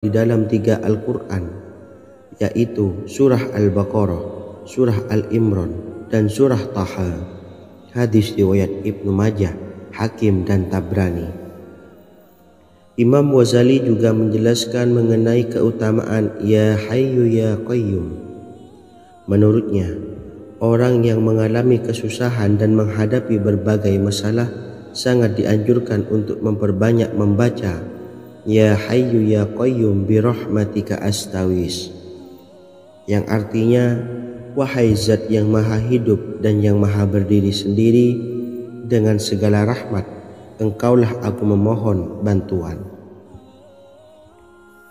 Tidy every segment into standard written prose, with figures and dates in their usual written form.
di dalam 3 Al-Quran, yaitu surah Al-Baqarah, surah Al-Imran, dan surah Taha. Hadis riwayat Ibnu Majah, Hakim, dan Tabrani. Imam Ghazali juga menjelaskan mengenai keutamaan Ya Hayyu Ya Qayyum. Menurutnya, orang yang mengalami kesusahan dan menghadapi berbagai masalah sangat dianjurkan untuk memperbanyak membaca Ya Hayyu Ya Qayyum bi rahmatika astawis, yang artinya, wahai zat yang maha hidup dan yang maha berdiri sendiri, dengan segala rahmat engkaulah aku memohon bantuan.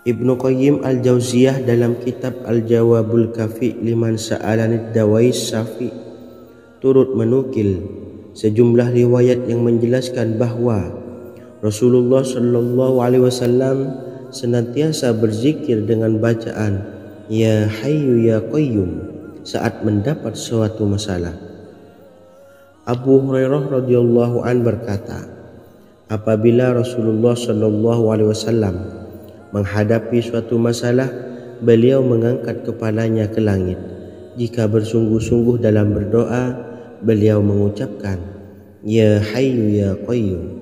Ibnu Qayyim Al-Jauziyah dalam kitab Al-Jawabul Kafi liman sa'alanid dawais syafi turut menukil sejumlah riwayat yang menjelaskan bahwa Rasulullah Shallallahu Alaihi Wasallam senantiasa berzikir dengan bacaan Ya Hayyu Ya Qayyum saat mendapat suatu masalah. Abu Hurairah radhiyallahu an berkata, apabila Rasulullah Shallallahu Alaihi Wasallam menghadapi suatu masalah, beliau mengangkat kepalanya ke langit. Jika bersungguh-sungguh dalam berdoa, beliau mengucapkan Ya Hayyu Ya Qayyum.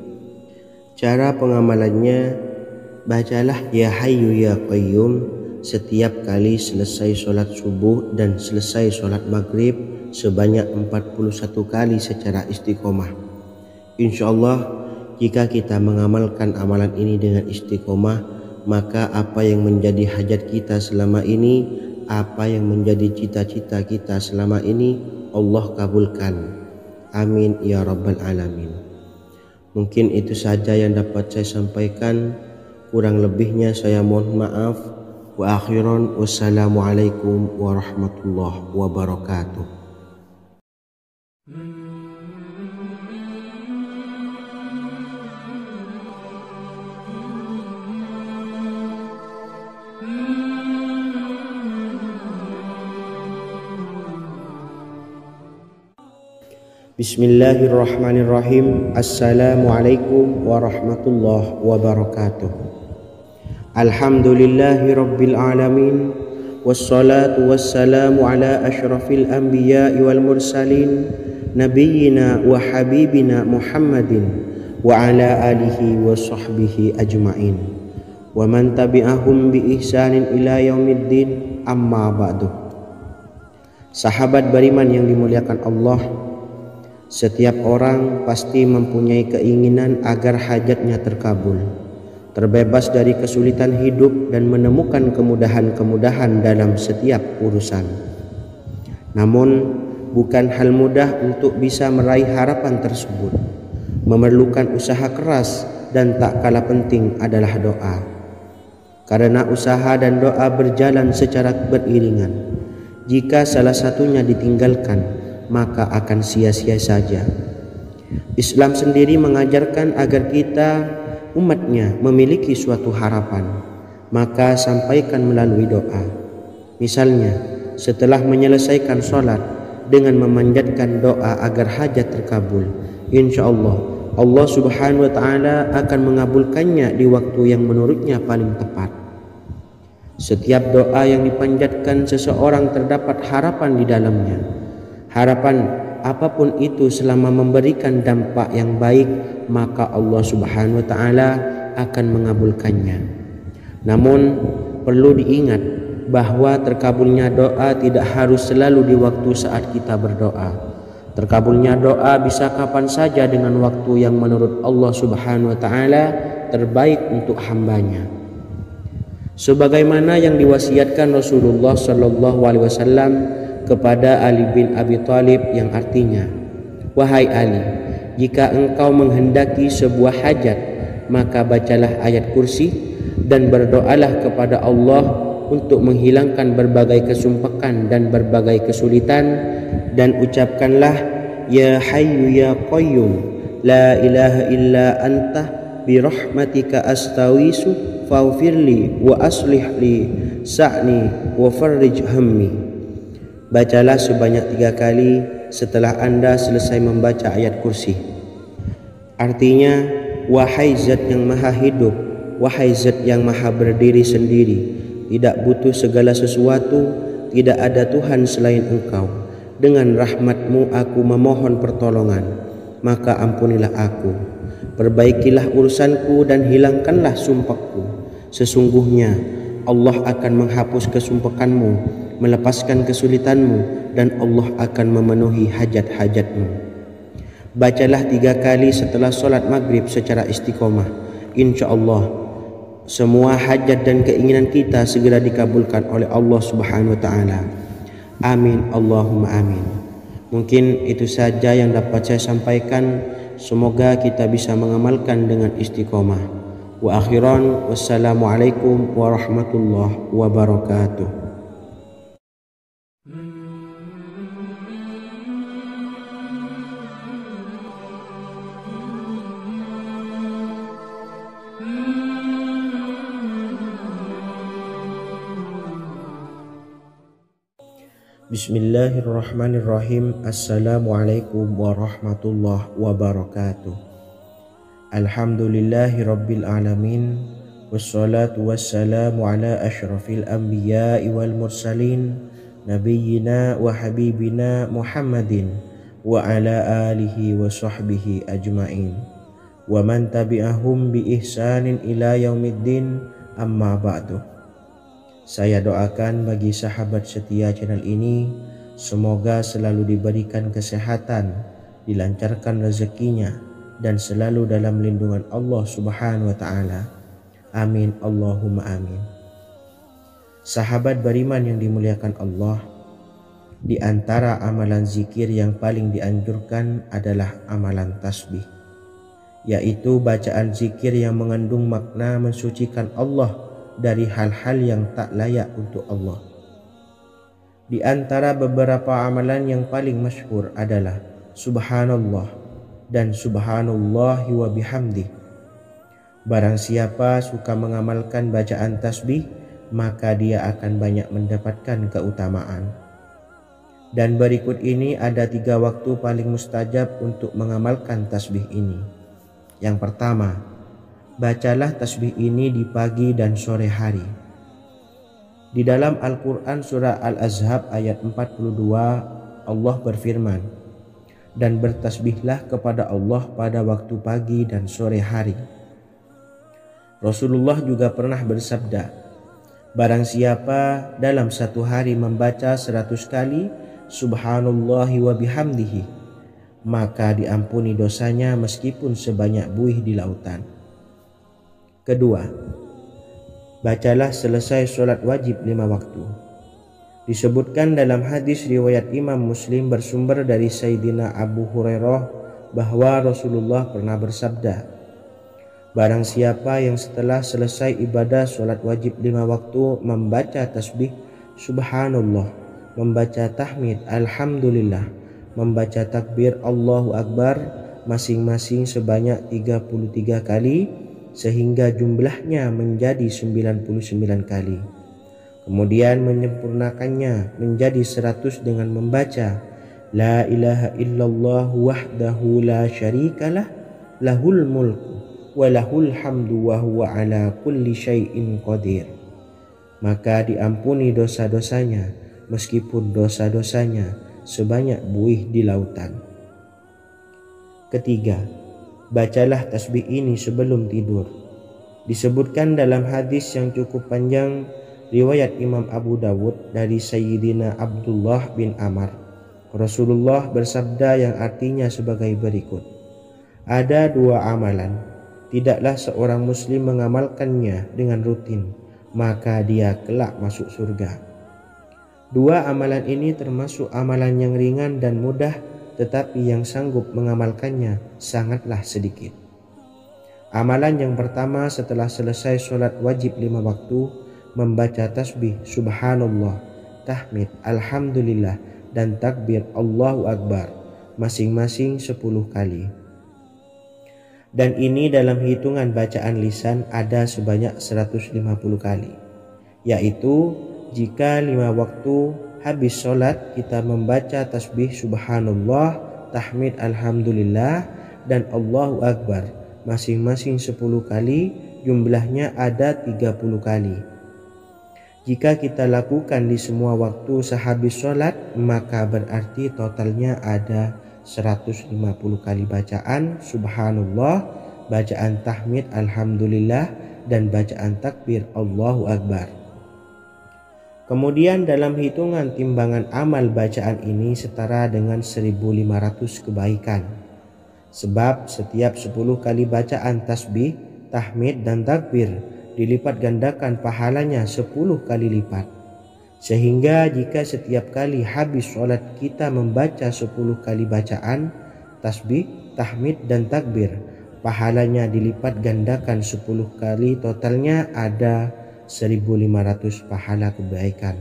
Cara pengamalannya, bacalah Ya Hayyu Ya Qayyum setiap kali selesai sholat subuh dan selesai sholat maghrib sebanyak 41 kali secara istiqomah. Insyaallah, jika kita mengamalkan amalan ini dengan istiqomah, maka apa yang menjadi hajat kita selama ini, apa yang menjadi cita-cita kita selama ini, Allah kabulkan. Amin ya rabbal alamin. Mungkin itu saja yang dapat saya sampaikan. Kurang lebihnya saya mohon maaf. Wa akhiran, wassalamualaikum warahmatullahi wabarakatuh. Bismillahirrahmanirrahim. Assalamualaikum warahmatullahi wabarakatuh. Alhamdulillahi rabbil alamin, wassalatu wassalamu ala ashrafil anbiya'i wal mursalin, nabiyyina wa habibina Muhammadin wa ala alihi wa sahbihi ajma'in, wa man tabi'ahum bi ihsanin ila yaumiddin, amma ba'du. Sahabat beriman yang dimuliakan Allah, setiap orang pasti mempunyai keinginan agar hajatnya terkabul, terbebas dari kesulitan hidup dan menemukan kemudahan-kemudahan dalam setiap urusan. Namun, bukan hal mudah untuk bisa meraih harapan tersebut. Memerlukan usaha keras dan tak kalah penting adalah doa. Karena usaha dan doa berjalan secara beriringan. Jika salah satunya ditinggalkan, maka akan sia-sia saja. Islam sendiri mengajarkan agar kita umatnya memiliki suatu harapan, maka sampaikan melalui doa. Misalnya, setelah menyelesaikan sholat dengan memanjatkan doa agar hajat terkabul, insyaallah Allah subhanahu wa ta'ala akan mengabulkannya di waktu yang menurutnya paling tepat. Setiap doa yang dipanjatkan seseorang terdapat harapan di dalamnya. Harapan apapun itu selama memberikan dampak yang baik, maka Allah subhanahu wa ta'ala akan mengabulkannya. Namun perlu diingat bahwa terkabulnya doa tidak harus selalu di waktu saat kita berdoa. Terkabulnya doa bisa kapan saja dengan waktu yang menurut Allah subhanahu wa ta'ala terbaik untuk hambanya. Sebagaimana yang diwasiatkan Rasulullah sallallahu alaihi wasallam kepada Ali bin Abi Thalib, yang artinya, wahai Ali, jika engkau menghendaki sebuah hajat, maka bacalah ayat kursi dan berdoalah kepada Allah untuk menghilangkan berbagai kesumpakan dan berbagai kesulitan, dan ucapkanlah Ya Hayyu Ya Qayyum la ilaha illa anta bi rahmatika astawisu faghfirli wa aslih li sa'ni wa farrij hammi. Bacalah sebanyak 3 kali setelah Anda selesai membaca ayat kursi. Artinya, wahai zat yang maha hidup wahai Zat yang maha berdiri sendiri, tidak butuh segala sesuatu, tidak ada Tuhan selain Engkau. Dengan rahmat-Mu aku memohon pertolongan, maka ampunilah aku. Perbaikilah urusanku dan hilangkanlah sumpahku. Sesungguhnya Allah akan menghapus kesumpahanmu, melepaskan kesulitanmu, dan Allah akan memenuhi hajat-hajatmu. Bacalah 3 kali setelah solat maghrib secara istiqomah. Insya Allah semua hajat dan keinginan kita segera dikabulkan oleh Allah Subhanahu wa Ta'ala. Amin Allahumma amin. Mungkin itu saja yang dapat saya sampaikan. Semoga kita bisa mengamalkan dengan istiqomah. Wa akhiran, wassalamualaikum warahmatullahi wabarakatuh. Bismillahirrahmanirrahim. Assalamualaikum warahmatullahi wabarakatuh. Alhamdulillahi rabbil alamin. Wassalatu wassalamu ala ashrafil anbiya'i wal mursalin, nabiyyina wa habibina Muhammadin wa ala alihi wa sahbihi ajma'in, wa man tabi'ahum bi ihsanin ila yaumiddin, amma ba'du. Saya doakan bagi sahabat setia channel ini, semoga selalu diberikan kesehatan, dilancarkan rezekinya, dan selalu dalam lindungan Allah Subhanahu wa Ta'ala. Amin Allahumma amin. Sahabat beriman yang dimuliakan Allah, di antara amalan zikir yang paling dianjurkan adalah amalan tasbih, yaitu bacaan zikir yang mengandung makna mensucikan Allah dari hal-hal yang tak layak untuk Allah. Di antara beberapa amalan yang paling masyhur adalah Subhanallah dan Subhanallahi wa bihamdih. Barang siapa suka mengamalkan bacaan tasbih, maka dia akan banyak mendapatkan keutamaan. Dan berikut ini ada 3 waktu paling mustajab untuk mengamalkan tasbih ini. Yang pertama, bacalah tasbih ini di pagi dan sore hari. Di dalam Al-Quran surah Al-Ahzab ayat 42, Allah berfirman, dan bertasbihlah kepada Allah pada waktu pagi dan sore hari. Rasulullah juga pernah bersabda, barang siapa dalam satu hari membaca 100 kali Subhanallahi wa bihamdihi, maka diampuni dosanya meskipun sebanyak buih di lautan. Kedua, bacalah selesai sholat wajib 5 waktu. Disebutkan dalam hadis riwayat Imam Muslim bersumber dari Sayyidina Abu Hurairah bahwa Rasulullah pernah bersabda, barang siapa yang setelah selesai ibadah sholat wajib 5 waktu membaca tasbih Subhanallah, membaca tahmid Alhamdulillah, membaca takbir Allahu Akbar masing-masing sebanyak 33 kali, sehingga jumlahnya menjadi 99 kali. Kemudian menyempurnakannya menjadi 100 dengan membaca La ilaha illallah wahdahu la syarikalah, lahul mulku wa lahul hamdu wa huwa ala kulli syai'in qadir. Maka diampuni dosa-dosanya meskipun dosa-dosanya sebanyak buih di lautan. Ketiga, bacalah tasbih ini sebelum tidur. Disebutkan dalam hadis yang cukup panjang riwayat Imam Abu Dawud dari Sayyidina Abdullah bin Amr, Rasulullah bersabda yang artinya sebagai berikut, ada 2 amalan, tidaklah seorang muslim mengamalkannya dengan rutin, maka dia kelak masuk surga. 2 amalan ini termasuk amalan yang ringan dan mudah, tetapi yang sanggup mengamalkannya sangatlah sedikit. Amalan yang pertama setelah selesai sholat wajib 5 waktu, membaca tasbih Subhanallah, tahmid Alhamdulillah, dan takbir Allahu Akbar masing-masing 10 kali. Dan ini dalam hitungan bacaan lisan ada sebanyak 150 kali, yaitu jika 5 waktu habis sholat kita membaca tasbih Subhanallah, tahmid Alhamdulillah, dan Allahu Akbar masing-masing 10 kali, jumlahnya ada 30 kali. Jika kita lakukan di semua waktu sehabis sholat, maka berarti totalnya ada 150 kali bacaan subhanallah, bacaan tahmid alhamdulillah, dan bacaan takbir Allahu Akbar. Kemudian dalam hitungan timbangan amal bacaan ini setara dengan 1500 kebaikan. Sebab setiap 10 kali bacaan tasbih, tahmid, dan takbir dilipat gandakan pahalanya 10 kali lipat. Sehingga jika setiap kali habis sholat kita membaca 10 kali bacaan tasbih, tahmid, dan takbir, pahalanya dilipat gandakan 10 kali, totalnya ada 1500 pahala kebaikan.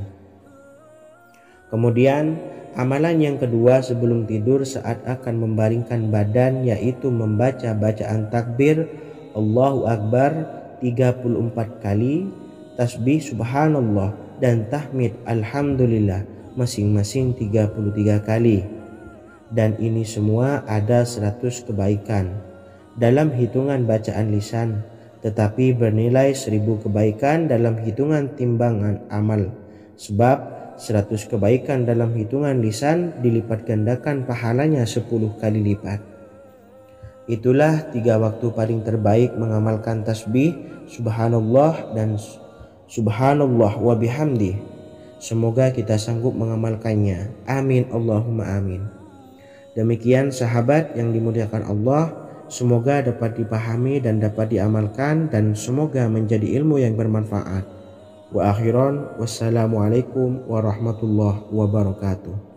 Kemudian amalan yang kedua sebelum tidur saat akan membaringkan badan, yaitu membaca bacaan takbir Allahu Akbar 34 kali, tasbih subhanallah, dan tahmid alhamdulillah masing-masing 33 kali. Dan ini semua ada 100 kebaikan dalam hitungan bacaan lisan, tetapi bernilai 1000 kebaikan dalam hitungan timbangan amal. Sebab 100 kebaikan dalam hitungan lisan dilipat gandakan pahalanya 10 kali lipat. Itulah 3 waktu paling terbaik mengamalkan tasbih subhanallah dan subhanallah wa bihamdi. Semoga kita sanggup mengamalkannya. Amin Allahumma amin. Demikian sahabat yang dimuliakan Allah, semoga dapat dipahami dan dapat diamalkan, dan semoga menjadi ilmu yang bermanfaat. Wa akhiran, wassalamualaikum warahmatullahi wabarakatuh.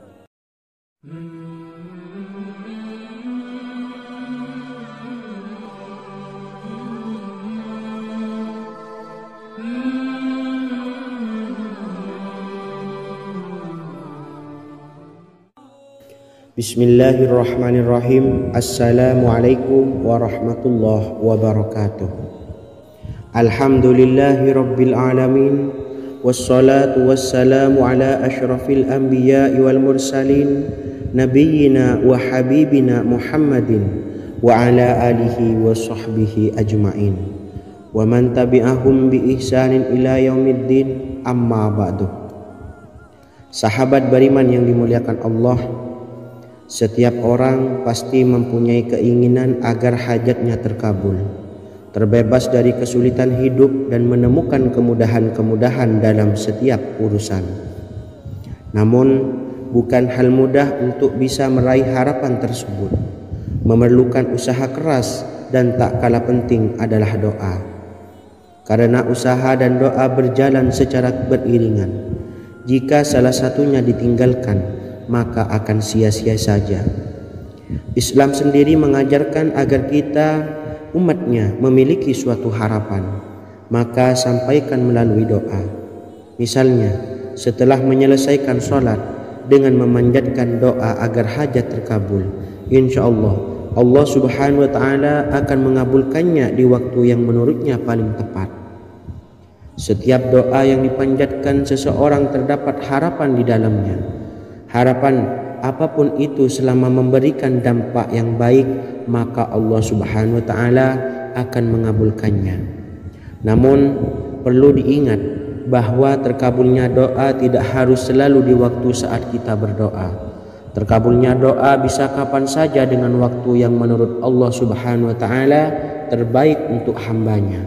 Bismillahirrahmanirrahim. Assalamualaikum warahmatullahi wabarakatuh. Alhamdulillahi rabbil alamin, wassalatu wassalamu ala ashrafil anbiya'i wal mursalin, nabiyyina wa habibina Muhammadin wa ala alihi wa sahbihi ajma'in, wa man tabi'ahum bi ihsanin ila yaumiddin, amma ba'du. Sahabat beriman yang dimuliakan Allah, setiap orang pasti mempunyai keinginan agar hajatnya terkabul, terbebas dari kesulitan hidup, dan menemukan kemudahan-kemudahan dalam setiap urusan. Namun, bukan hal mudah untuk bisa meraih harapan tersebut. Memerlukan usaha keras, dan tak kalah penting adalah doa. Karena usaha dan doa berjalan secara beriringan. Jika salah satunya ditinggalkan, maka akan sia-sia saja. Islam sendiri mengajarkan agar kita umatnya memiliki suatu harapan, maka sampaikan melalui doa. Misalnya, setelah menyelesaikan sholat dengan memanjatkan doa agar hajat terkabul, insya Allah Allah subhanahu wa ta'ala akan mengabulkannya di waktu yang menurutnya paling tepat. Setiap doa yang dipanjatkan seseorang terdapat harapan di dalamnya. Harapan apapun itu selama memberikan dampak yang baik, maka Allah subhanahu wa ta'ala akan mengabulkannya. Namun perlu diingat bahwa terkabulnya doa tidak harus selalu di waktu saat kita berdoa. Terkabulnya doa bisa kapan saja dengan waktu yang menurut Allah subhanahu wa ta'ala terbaik untuk hambanya.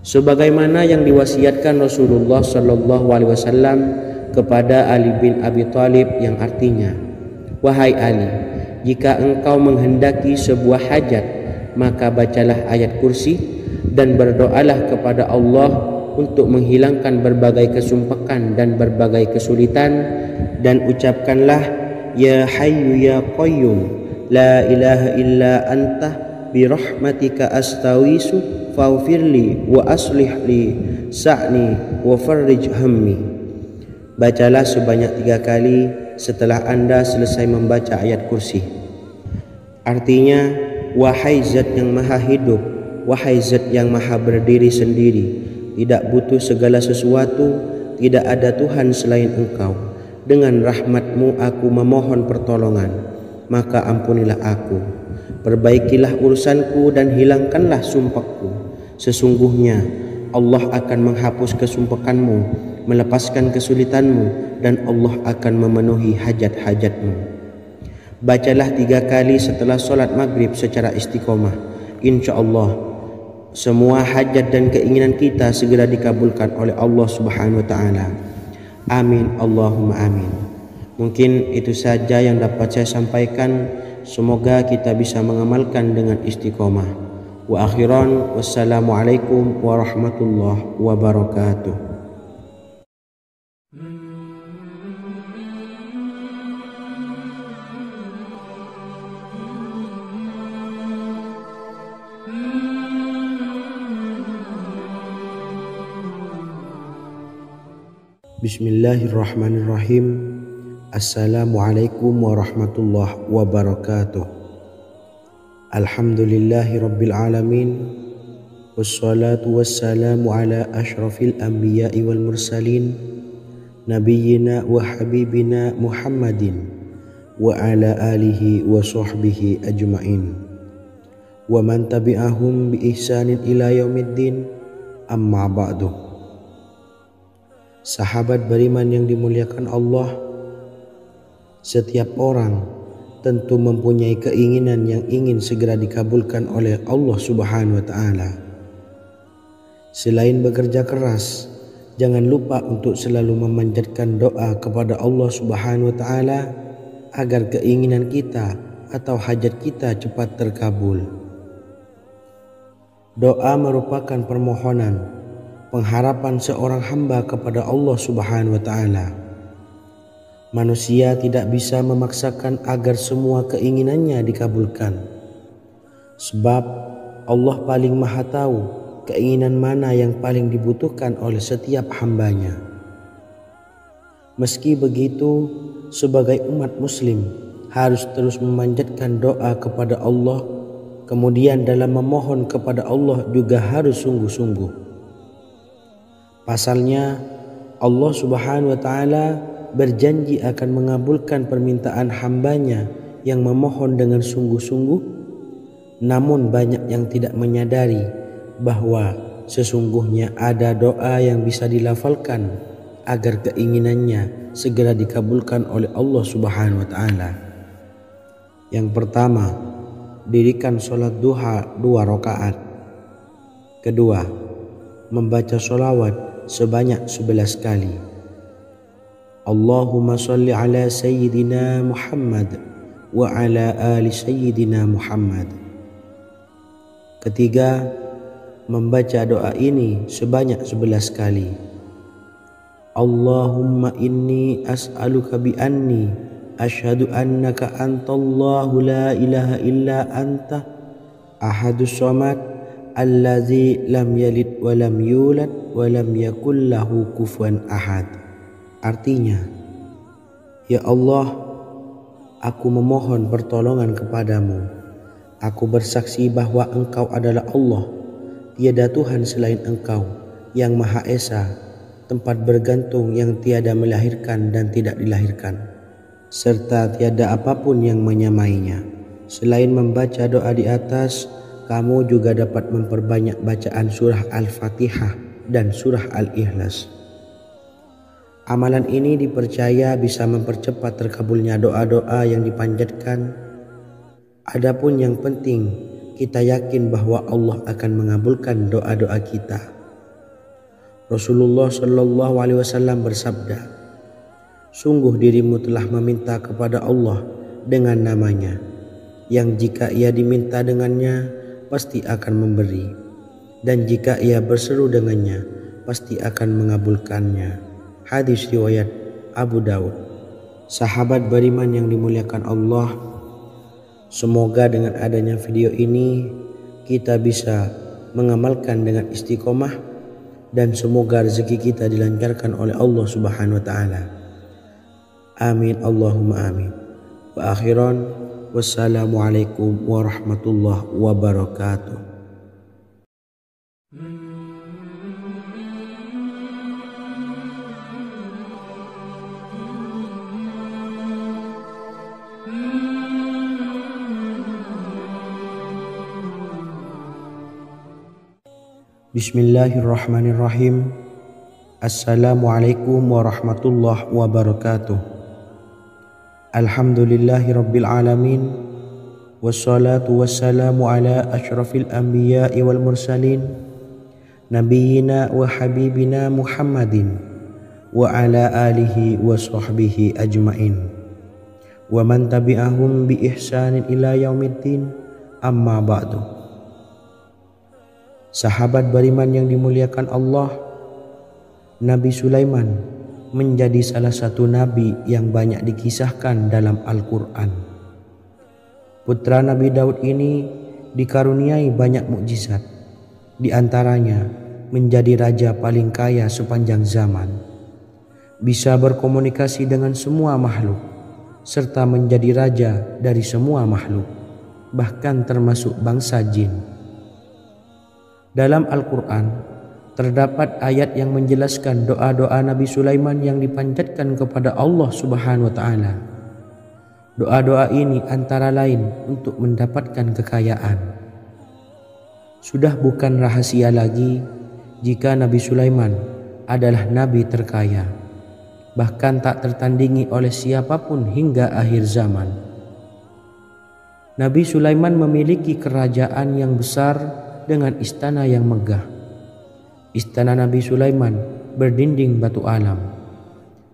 Sebagaimana yang diwasiatkan Rasulullah sallallahu alaihi wasallam kepada Ali bin Abi Thalib, yang artinya, wahai Ali, jika engkau menghendaki sebuah hajat, maka bacalah ayat kursi dan berdoalah kepada Allah untuk menghilangkan berbagai kesumpakan dan berbagai kesulitan, dan ucapkanlah, ya hayyu ya qayyum la ilaha illa anta birahmatika astawisu faghfirli wa aslih li sa'ni wa farrij hammi. Bacalah sebanyak 3 kali setelah Anda selesai membaca ayat kursi. Artinya, wahai zat yang maha hidup, wahai zat yang maha berdiri sendiri, tidak butuh segala sesuatu, tidak ada Tuhan selain Engkau. Dengan rahmat-Mu aku memohon pertolongan, maka ampunilah aku. Perbaikilah urusanku dan hilangkanlah sumpahku. Sesungguhnya Allah akan menghapus kesumpekanmu, melepaskan kesulitanmu, dan Allah akan memenuhi hajat-hajatmu. Bacalah 3 kali setelah solat maghrib secara istiqomah. Insya Allah semua hajat dan keinginan kita segera dikabulkan oleh Allah Subhanahu wa Ta'ala. Amin Allahumma amin. Mungkin itu saja yang dapat saya sampaikan. Semoga kita bisa mengamalkan dengan istiqomah. Wa akhiran, wassalamualaikum warahmatullahi wabarakatuh. Bismillahirrahmanirrahim. Assalamualaikum warahmatullahi wabarakatuh. Alhamdulillahi rabbil alamin. Wassalatu wassalamu ala ashrafil anbiya'i wal mursalin, nabiyyina wa habibina Muhammadin wa ala alihi wa sahbihi ajma'in wa man tabi'ahum bi ihsanin ila yaumiddin, amma ba'du. Sahabat beriman yang dimuliakan Allah, setiap orang tentu mempunyai keinginan yang ingin segera dikabulkan oleh Allah Subhanahu wa Ta'ala. Selain bekerja keras, jangan lupa untuk selalu memanjatkan doa kepada Allah Subhanahu wa Ta'ala agar keinginan kita atau hajat kita cepat terkabul. Doa merupakan permohonan, pengharapan seorang hamba kepada Allah Subhanahu wa Ta'ala. Manusia tidak bisa memaksakan agar semua keinginannya dikabulkan, sebab Allah paling maha tahu keinginan mana yang paling dibutuhkan oleh setiap hambanya. Meski begitu, sebagai umat muslim harus terus memanjatkan doa kepada Allah, kemudian dalam memohon kepada Allah juga harus sungguh-sungguh. Pasalnya Allah Subhanahu wa Ta'ala berjanji akan mengabulkan permintaan hambanya yang memohon dengan sungguh-sungguh. Namun banyak yang tidak menyadari bahwa sesungguhnya ada doa yang bisa dilafalkan agar keinginannya segera dikabulkan oleh Allah Subhanahu wa Ta'ala. Yang pertama, dirikan sholat duha 2 rakaat. Kedua, membaca sholawat sebanyak 11 kali. Allahumma salli ala Sayyidina Muhammad wa ala ali Sayyidina Muhammad. Ketiga, membaca doa ini sebanyak 11 kali. Allahumma inni as'aluka bi anni asyhadu annaka antallahu la ilaha illa anta ahadus samad allazi lam yalid wa lam yulad wa lam yakul lahu kufuwan ahad. Artinya, ya Allah, aku memohon pertolongan kepadamu. Aku bersaksi bahwa Engkau adalah Allah, tiada Tuhan selain Engkau, yang Maha Esa, tempat bergantung yang tiada melahirkan dan tidak dilahirkan, serta tiada apapun yang menyamainya. Selain membaca doa di atas, kamu juga dapat memperbanyak bacaan surah Al-Fatihah dan surah Al-Ikhlas. Amalan ini dipercaya bisa mempercepat terkabulnya doa-doa yang dipanjatkan. Adapun yang penting, kita yakin bahwa Allah akan mengabulkan doa-doa kita. Rasulullah Shallallahu Alaihi Wasallam bersabda, sungguh dirimu telah meminta kepada Allah dengan namanya, yang jika ia diminta dengannya, pasti akan memberi, dan jika ia berseru dengannya, pasti akan mengabulkannya. Hadis riwayat Abu Daud. Sahabat beriman yang dimuliakan Allah, semoga dengan adanya video ini kita bisa mengamalkan dengan istiqomah, dan semoga rezeki kita dilancarkan oleh Allah Subhanahu wa Ta'ala. Amin Allahumma amin. Wa akhiran, wassalamualaikum warahmatullahi wabarakatuh. Bismillahirrahmanirrahim. Assalamualaikum warahmatullahi wabarakatuh. Alhamdulillahi rabbil alamin. Wassalatu wassalamu ala asyrafil anbiya'i wal mursalin, nabiyyina wa habibina Muhammadin wa ala alihi wa sahbihi ajmain, wa man tabi'ahum bi ihsanin ila yaumiddin, amma ba'du. Sahabat beriman yang dimuliakan Allah, Nabi Sulaiman menjadi salah satu nabi yang banyak dikisahkan dalam Al-Quran. Putra Nabi Daud ini dikaruniai banyak mukjizat, di antaranya menjadi raja paling kaya sepanjang zaman, bisa berkomunikasi dengan semua makhluk, serta menjadi raja dari semua makhluk, bahkan termasuk bangsa jin. Dalam Al-Quran terdapat ayat yang menjelaskan doa-doa Nabi Sulaiman yang dipanjatkan kepada Allah Subhanahu wa Ta'ala. Doa-doa ini antara lain untuk mendapatkan kekayaan. Sudah bukan rahasia lagi jika Nabi Sulaiman adalah nabi terkaya, bahkan tak tertandingi oleh siapapun hingga akhir zaman. Nabi Sulaiman memiliki kerajaan yang besar dengan istana yang megah. Istana Nabi Sulaiman berdinding batu alam,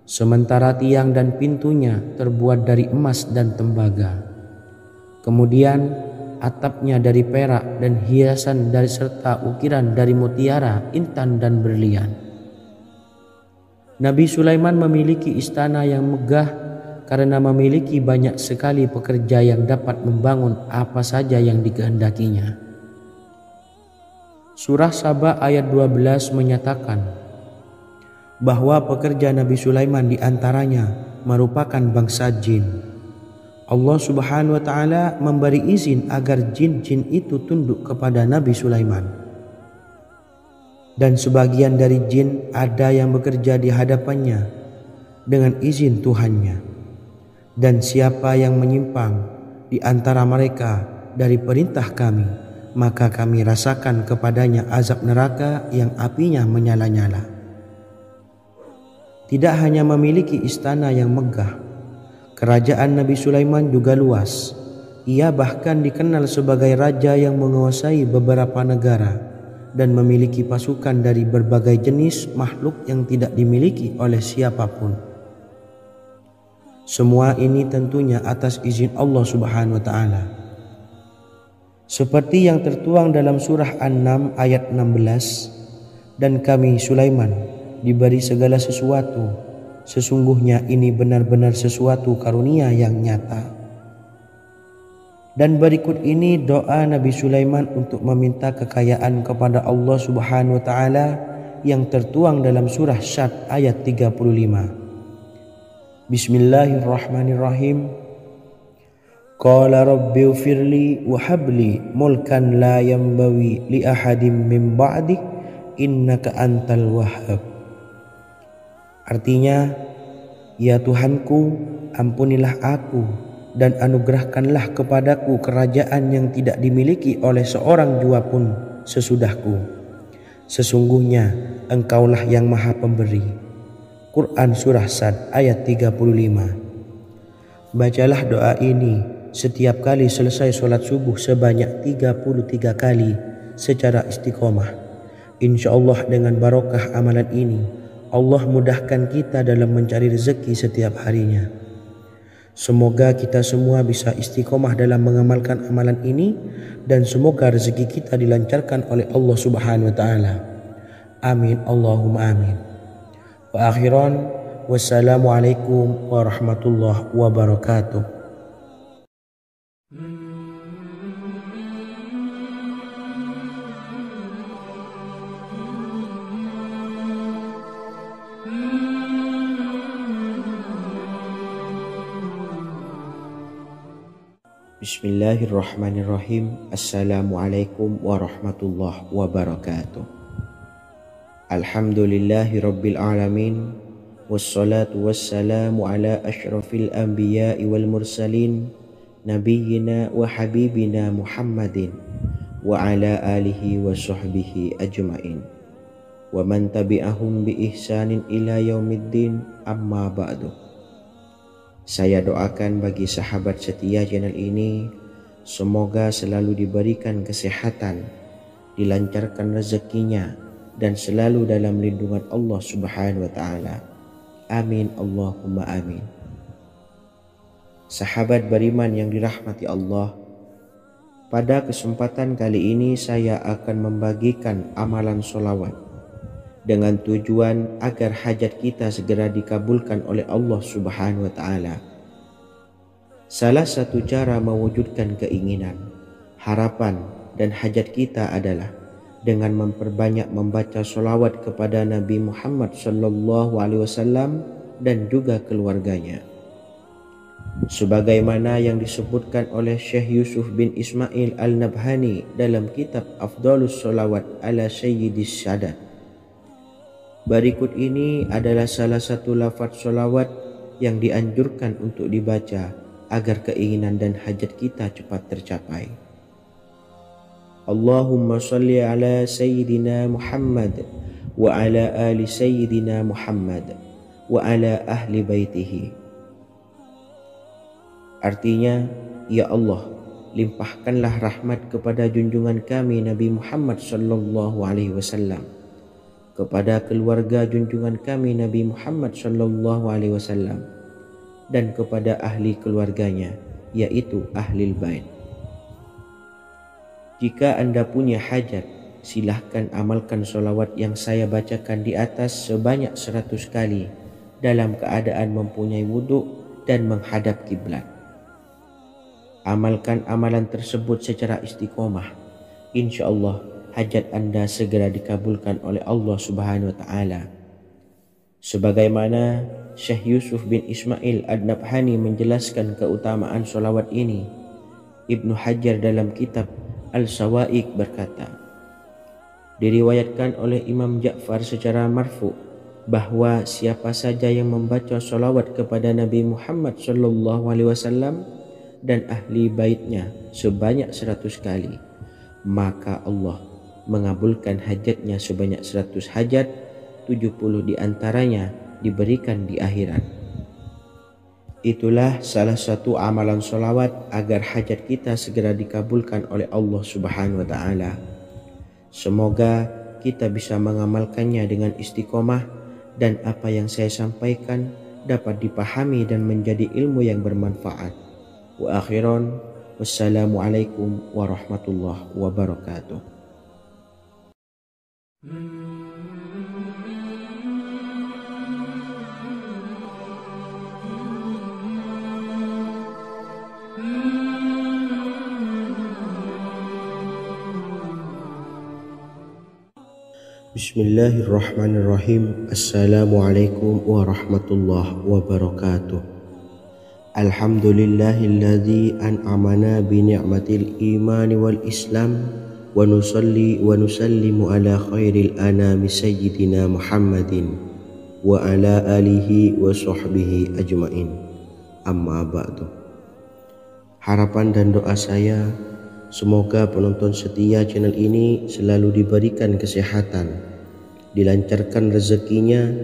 sementara tiang dan pintunya terbuat dari emas dan tembaga. Kemudian atapnya dari perak dan hiasan dari serta ukiran dari mutiara, intan dan berlian. Nabi Sulaiman memiliki istana yang megah karena memiliki banyak sekali pekerja yang dapat membangun apa saja yang dikehendakinya. Surah Saba ayat 12 menyatakan bahwa pekerja Nabi Sulaiman diantaranya merupakan bangsa jin. Allah Subhanahu wa Ta'ala memberi izin agar jin-jin itu tunduk kepada Nabi Sulaiman. Dan sebagian dari jin ada yang bekerja di hadapannya dengan izin Tuhannya. Dan siapa yang menyimpang di antara mereka dari perintah kami, maka kami rasakan kepadanya azab neraka yang apinya menyala-nyala. Tidak hanya memiliki istana yang megah, kerajaan Nabi Sulaiman juga luas. Ia bahkan dikenal sebagai raja yang menguasai beberapa negara dan memiliki pasukan dari berbagai jenis makhluk yang tidak dimiliki oleh siapapun. Semua ini tentunya atas izin Allah Subhanahu wa Ta'ala. Seperti yang tertuang dalam surah An-Naml ayat 16, dan kami Sulaiman diberi segala sesuatu, sesungguhnya ini benar-benar sesuatu karunia yang nyata. Dan berikut ini doa Nabi Sulaiman untuk meminta kekayaan kepada Allah Subhanahu wa Ta'ala yang tertuang dalam surah Syad ayat 35. Bismillahirrahmanirrahim. Qala rabbi ufirli wa habli mulkan la yanbawi li ahadim min ba'di innaka antal wahhab. Artinya, ya Tuhanku, ampunilah aku dan anugerahkanlah kepadaku kerajaan yang tidak dimiliki oleh seorang jua pun sesudahku. Sesungguhnya Engkaulah yang Maha Pemberi. Quran Surah Sad ayat 35. Bacalah doa ini setiap kali selesai sholat subuh sebanyak 33 kali secara istiqomah. Insya Allah dengan barokah amalan ini, Allah mudahkan kita dalam mencari rezeki setiap harinya. Semoga kita semua bisa istiqomah dalam mengamalkan amalan ini, dan semoga rezeki kita dilancarkan oleh Allah Subhanahu wa Ta'ala. Amin Allahumma amin. Wa akhiran, wassalamualaikum warahmatullahi wabarakatuh. Bismillahirrahmanirrahim. Assalamualaikum warahmatullahi wabarakatuh. Alhamdulillahi rabbil alamin. Wassalatu wassalamu ala asyrafil anbiya'i wal mursalin, nabiyyina wa habibina Muhammadin wa ala alihi wa sahbihi ajma'in wa man tabi'ahum bi ihsanin ila yaumiddin, amma ba'du. Saya doakan bagi sahabat setia channel ini, semoga selalu diberikan kesehatan, dilancarkan rezekinya, dan selalu dalam lindungan Allah Subhanahu wa Ta'ala. Amin Allahumma amin. Sahabat beriman yang dirahmati Allah, pada kesempatan kali ini saya akan membagikan amalan sholawat dengan tujuan agar hajat kita segera dikabulkan oleh Allah Subhanahu wa Ta'ala. Salah satu cara mewujudkan keinginan, harapan, dan hajat kita adalah dengan memperbanyak membaca sholawat kepada Nabi Muhammad SAW dan juga keluarganya. Sebagaimana yang disebutkan oleh Syekh Yusuf bin Ismail Al-Nabhani dalam kitab Afdalus Sholawat ala Sayyidis Sadat. Berikut ini adalah salah satu lafaz sholawat yang dianjurkan untuk dibaca agar keinginan dan hajat kita cepat tercapai. Allahumma salli ala Sayyidina Muhammad wa ala ali Sayyidina Muhammad wa ala ahli baitihi. Artinya, ya Allah, limpahkanlah rahmat kepada junjungan kami Nabi Muhammad sallallahu alaihi wasallam, kepada keluarga junjungan kami Nabi Muhammad sallallahu alaihi wasallam, dan kepada ahli keluarganya, yaitu ahlil bait. Jika Anda punya hajat, silahkan amalkan sholawat yang saya bacakan di atas sebanyak 100 kali dalam keadaan mempunyai wudhu dan menghadap kiblat. Amalkan amalan tersebut secara istiqomah. Insya Allah hajat Anda segera dikabulkan oleh Allah Subhanahu wa Ta'ala. Sebagaimana Syekh Yusuf bin Ismail Ad-Nabhani menjelaskan keutamaan sholawat ini, Ibnu Hajar dalam kitab Al-Sawa'iq berkata, diriwayatkan oleh Imam Ja'far secara marfu bahwa siapa saja yang membaca sholawat kepada Nabi Muhammad SAW dan ahli baitnya sebanyak 100 kali, maka Allah mengabulkan hajatnya sebanyak 100 hajat, 70 diantaranya diberikan di akhirat. Itulah salah satu amalan sholawat agar hajat kita segera dikabulkan oleh Allah Subhanahu wa Ta'ala. Semoga kita bisa mengamalkannya dengan istiqomah dan apa yang saya sampaikan dapat dipahami dan menjadi ilmu yang bermanfaat. Wa akhiran, wassalamualaikum warahmatullahi wabarakatuh. Bismillahirrahmanirrahim. Assalamualaikum warahmatullahi wabarakatuh. Alhamdulillahilladzi an'amana bi ni'matil iman wal islam wa nusalli wa nusallimu ala khairil anami sayyidina Muhammadin wa ala alihi wa sahbihi ajma'in, amma ba'du. Harapan dan doa saya, semoga penonton setia channel ini selalu diberikan kesehatan, dilancarkan rezekinya,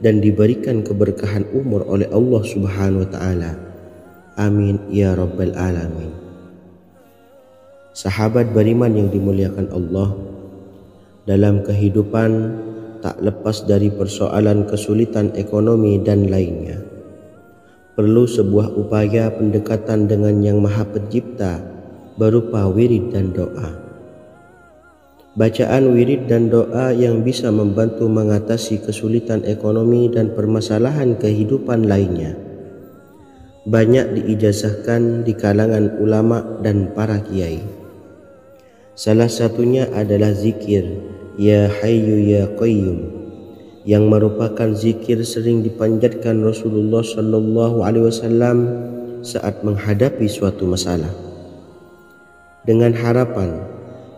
dan diberikan keberkahan umur oleh Allah Subhanahu wa Ta'ala. Amin ya rabbal alamin. Sahabat beriman yang dimuliakan Allah, dalam kehidupan tak lepas dari persoalan kesulitan ekonomi dan lainnya. Perlu sebuah upaya pendekatan dengan Yang Maha Pencipta berupa wirid dan doa. Bacaan wirid dan doa yang bisa membantu mengatasi kesulitan ekonomi dan permasalahan kehidupan lainnya banyak diijazahkan di kalangan ulama dan para kiai. Salah satunya adalah zikir Ya Hayyu Ya Qayyum, yang merupakan zikir sering dipanjatkan Rasulullah SAW saat menghadapi suatu masalah, dengan harapan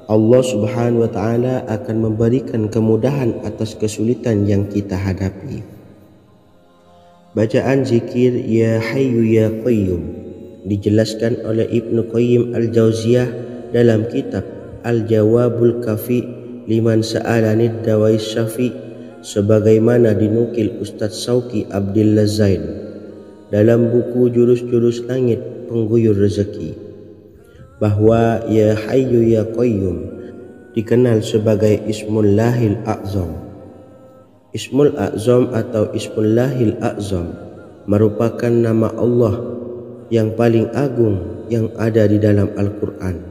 Allah Subhanahu wa Ta'ala akan memberikan kemudahan atas kesulitan yang kita hadapi. Bacaan zikir Ya Hayyu Ya Qayyum dijelaskan oleh Ibnu Qayyim Al-Jauziyah dalam kitab Al-Jawabul Kafi liman sa'alanid dawais syafi, sebagaimana dinukil Ustadz Sauki Abdillah Zain dalam buku Jurus-Jurus Langit Pengguyur Rezeki, bahwa Ya Hayyu Ya Qayyum dikenal sebagai Ismullahil A'zam. Ismul A'zam atau Ismullahil A'zam merupakan nama Allah yang paling agung yang ada di dalam Al-Quran.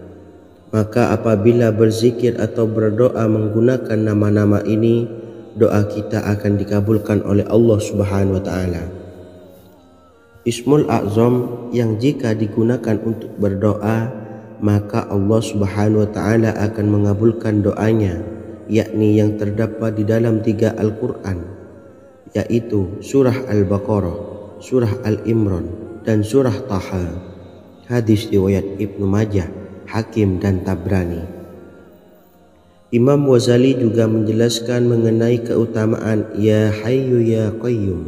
Maka apabila berzikir atau berdoa menggunakan nama-nama ini, doa kita akan dikabulkan oleh Allah Subhanahu wa Ta'ala. Ismul A'zam yang jika digunakan untuk berdoa, maka Allah Subhanahu wa Ta'ala akan mengabulkan doanya, yakni yang terdapat di dalam 3 Al-Quran, yaitu surah Al-Baqarah, surah Al-Imran, dan surah Taha. Hadis riwayat Ibnu Majah, Hakim, dan Tabrani. Imam Ghazali juga menjelaskan mengenai keutamaan Ya Hayyu Ya Qayyum.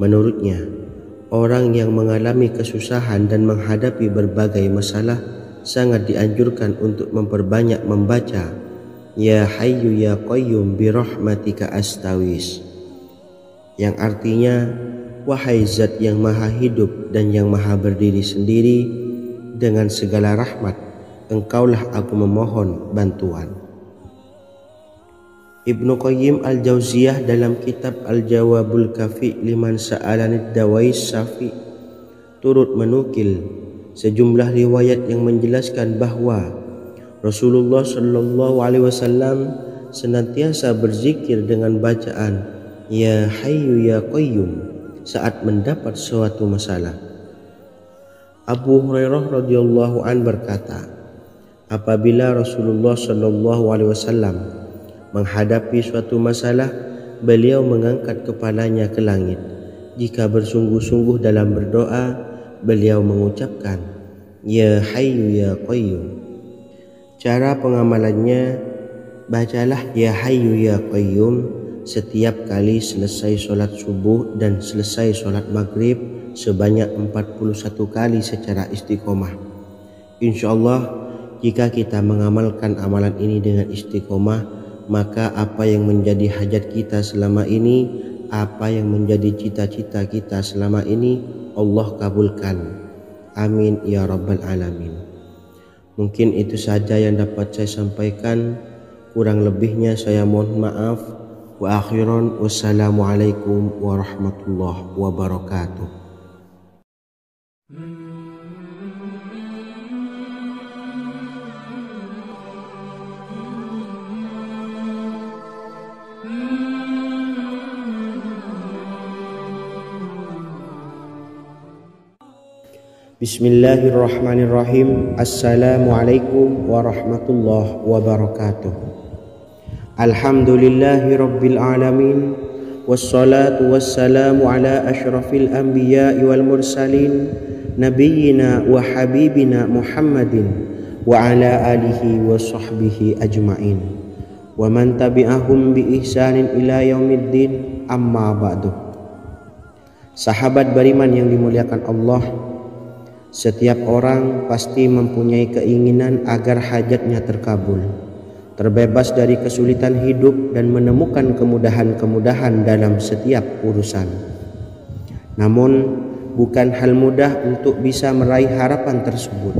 Menurutnya, orang yang mengalami kesusahan dan menghadapi berbagai masalah sangat dianjurkan untuk memperbanyak membaca Ya Hayyu Ya Qayyum bi rahmatika astawis, yang artinya, wahai zat yang maha hidup dan yang maha berdiri sendiri, dengan segala rahmat engkaulah aku memohon bantuan. Ibnu Qayyim Al-Jauziyah dalam kitab Al-Jawabul Kafi liman sa'alanid dawais syafi turut menukil sejumlah riwayat yang menjelaskan bahwa Rasulullah Shallallahu Alaihi Wasallam senantiasa berzikir dengan bacaan Ya Hayyu Ya Qayyum saat mendapat suatu masalah. Abu Hurairah radhiyallahu an berkata, apabila Rasulullah Shallallahu Alaihi Wasallam menghadapi suatu masalah, beliau mengangkat kepalanya ke langit. Jika bersungguh-sungguh dalam berdoa, beliau mengucapkan Ya Hayyu Ya Qayyum. Cara pengamalannya, bacalah Ya Hayyu Ya Qayyum setiap kali selesai sholat subuh dan selesai sholat maghrib sebanyak 41 kali secara istiqomah. Insyaallah, jika kita mengamalkan amalan ini dengan istiqomah, maka apa yang menjadi hajat kita selama ini, apa yang menjadi cita-cita kita selama ini, Allah kabulkan. Amin ya rabbal alamin. Mungkin itu saja yang dapat saya sampaikan. Kurang lebihnya saya mohon maaf. Wa akhiran, wassalamualaikum warahmatullahi wabarakatuh. Bismillahirrahmanirrahim. Assalamualaikum warahmatullahi wabarakatuh. Alhamdulillahi rabbil alamin, wassalatu wassalamu ala asyrafil anbiya'i wal mursalin, nabiyyina wa habibina Muhammadin wa ala alihi wa sahbihi ajma'in wa man tabi'ahum bi ihsanin ila yaumiddin, amma ba'du. Sahabat beriman yang dimuliakan Allah, setiap orang pasti mempunyai keinginan agar hajatnya terkabul, terbebas dari kesulitan hidup dan menemukan kemudahan-kemudahan dalam setiap urusan. Namun, bukan hal mudah untuk bisa meraih harapan tersebut.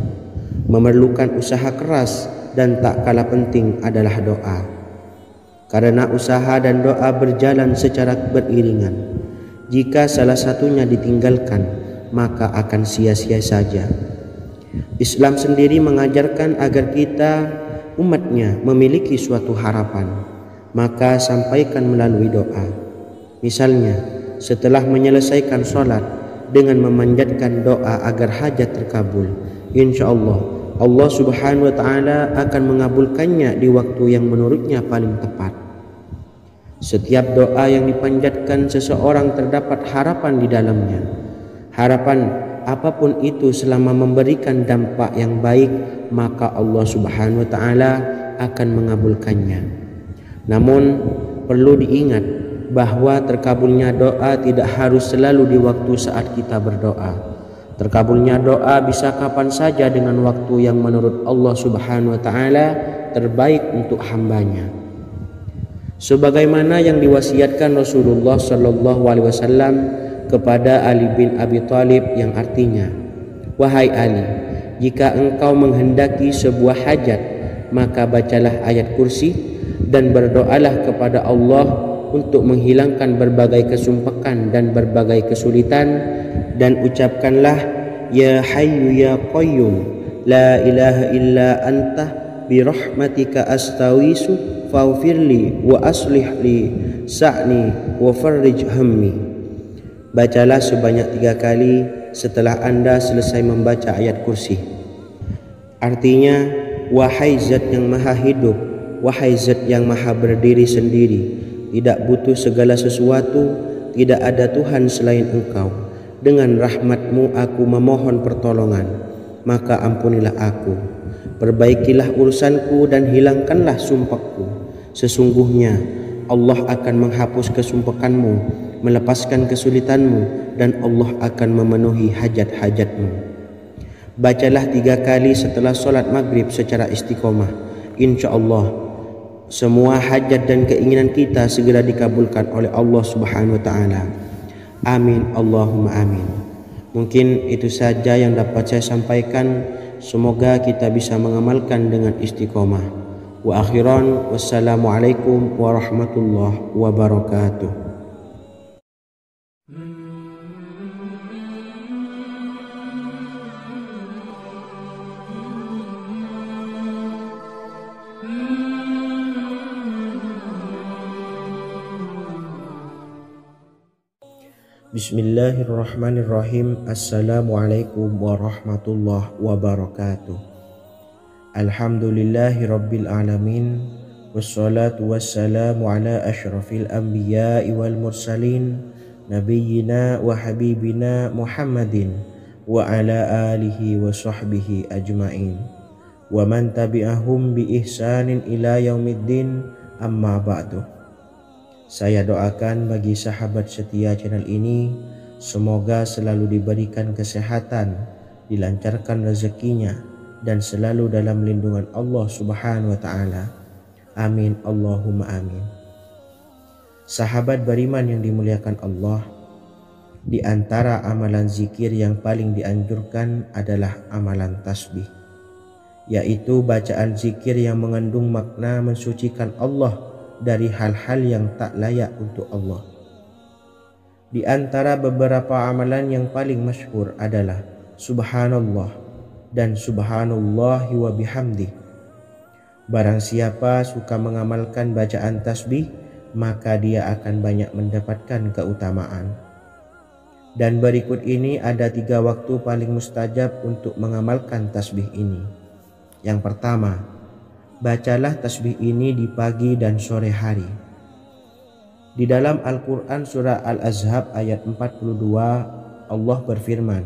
Memerlukan usaha keras dan tak kalah penting adalah doa. Karena usaha dan doa berjalan secara beriringan. Jika salah satunya ditinggalkan, maka akan sia-sia saja. Islam sendiri mengajarkan agar kita umatnya memiliki suatu harapan, maka sampaikan melalui doa. Misalnya, setelah menyelesaikan sholat dengan memanjatkan doa agar hajat terkabul, insya Allah Subhanahu wa Ta'ala akan mengabulkannya di waktu yang menurutnya paling tepat. Setiap doa yang dipanjatkan seseorang terdapat harapan di dalamnya. Harapan apapun itu selama memberikan dampak yang baik, maka Allah Subhanahu wa Ta'ala akan mengabulkannya. Namun perlu diingat bahwa terkabulnya doa tidak harus selalu di waktu saat kita berdoa. Terkabulnya doa bisa kapan saja dengan waktu yang menurut Allah Subhanahu wa taala terbaik untuk hambanya. Sebagaimana yang diwasiatkan Rasulullah sallallahu alaihi wasallam kepada Ali bin Abi Thalib yang artinya, "Wahai Ali, jika engkau menghendaki sebuah hajat, maka bacalah ayat kursi dan berdoalah kepada Allah untuk menghilangkan berbagai kesumpakan dan berbagai kesulitan, dan ucapkanlah, Ya Hayyu Ya Qayyum, La ilaha illa anta birahmatika astawisu faghfirli wa aslih li sa'ni wa farrij hammi." Bacalah sebanyak 3 kali setelah Anda selesai membaca ayat kursi. Artinya, wahai zat yang maha hidup, wahai zat yang maha berdiri sendiri, tidak butuh segala sesuatu, tidak ada Tuhan selain Engkau. Dengan rahmat-Mu aku memohon pertolongan, maka ampunilah aku. Perbaikilah urusanku dan hilangkanlah sumpahku. Sesungguhnya Allah akan menghapus kesumpahanmu, melepaskan kesulitanmu, dan Allah akan memenuhi hajat-hajatmu. Bacalah 3 kali setelah solat maghrib secara istiqomah. Insya Allah semua hajat dan keinginan kita segera dikabulkan oleh Allah Subhanahu wa taala. Amin Allahumma amin. Mungkin itu saja yang dapat saya sampaikan. Semoga kita bisa mengamalkan dengan istiqomah. Wa akhiran, wassalamualaikum warahmatullahi wabarakatuh. Bismillahirrahmanirrahim. Assalamualaikum warahmatullahi wabarakatuh. Alhamdulillahi rabbil alamin. Wassalatu wassalamu ala ashrafil anbiya'i wal mursalin, nabiyyina wa habibina Muhammadin wa ala alihi wa sahbihi ajma'in, wa man tabi'ahum bi ihsanin ila yaumiddin, amma ba'du. Saya doakan bagi sahabat setia channel ini, semoga selalu diberikan kesehatan, dilancarkan rezekinya, dan selalu dalam lindungan Allah Subhanahu wa taala. Amin Allahumma amin. Sahabat beriman yang dimuliakan Allah, di antara amalan zikir yang paling dianjurkan adalah amalan tasbih, yaitu bacaan zikir yang mengandung makna mensucikan Allah dari hal-hal yang tak layak untuk Allah. Di antara beberapa amalan yang paling masyhur adalah Subhanallah dan Subhanallahi wa bihamdih. Barang siapa suka mengamalkan bacaan tasbih, maka dia akan banyak mendapatkan keutamaan. Dan berikut ini ada 3 waktu paling mustajab untuk mengamalkan tasbih ini. Yang pertama, bacalah tasbih ini di pagi dan sore hari. Di dalam Al-Quran surah Al-Ahzab ayat 42, Allah berfirman,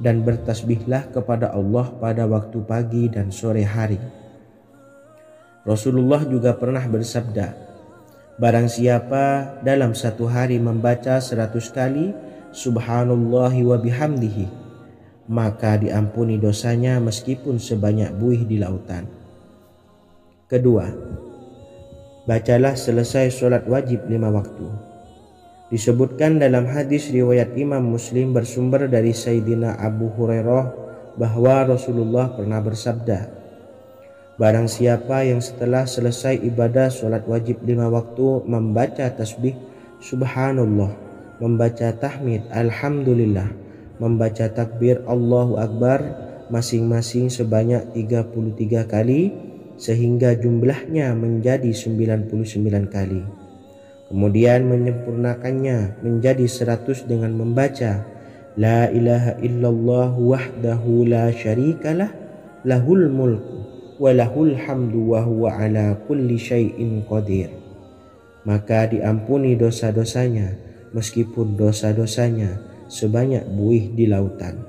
"Dan bertasbihlah kepada Allah pada waktu pagi dan sore hari." Rasulullah juga pernah bersabda, "Barang siapa dalam satu hari membaca 100 kali Subhanallahi wa bihamdihi, maka diampuni dosanya meskipun sebanyak buih di lautan." Kedua, bacalah selesai sholat wajib 5 waktu. Disebutkan dalam hadis riwayat Imam Muslim bersumber dari Sayyidina Abu Hurairah bahwa Rasulullah pernah bersabda, "Barang siapa yang setelah selesai ibadah sholat wajib 5 waktu membaca tasbih Subhanallah, membaca tahmid Alhamdulillah, membaca takbir Allahu Akbar masing-masing sebanyak 33 kali, sehingga jumlahnya menjadi 99 kali. Kemudian menyempurnakannya menjadi 100 dengan membaca La ilaha illallah wahdahu la syarikalah, lahul mulku wa lahul hamdu wa huwa ala kulli syai'in qadir. Maka diampuni dosa-dosanya meskipun dosa-dosanya sebanyak buih di lautan.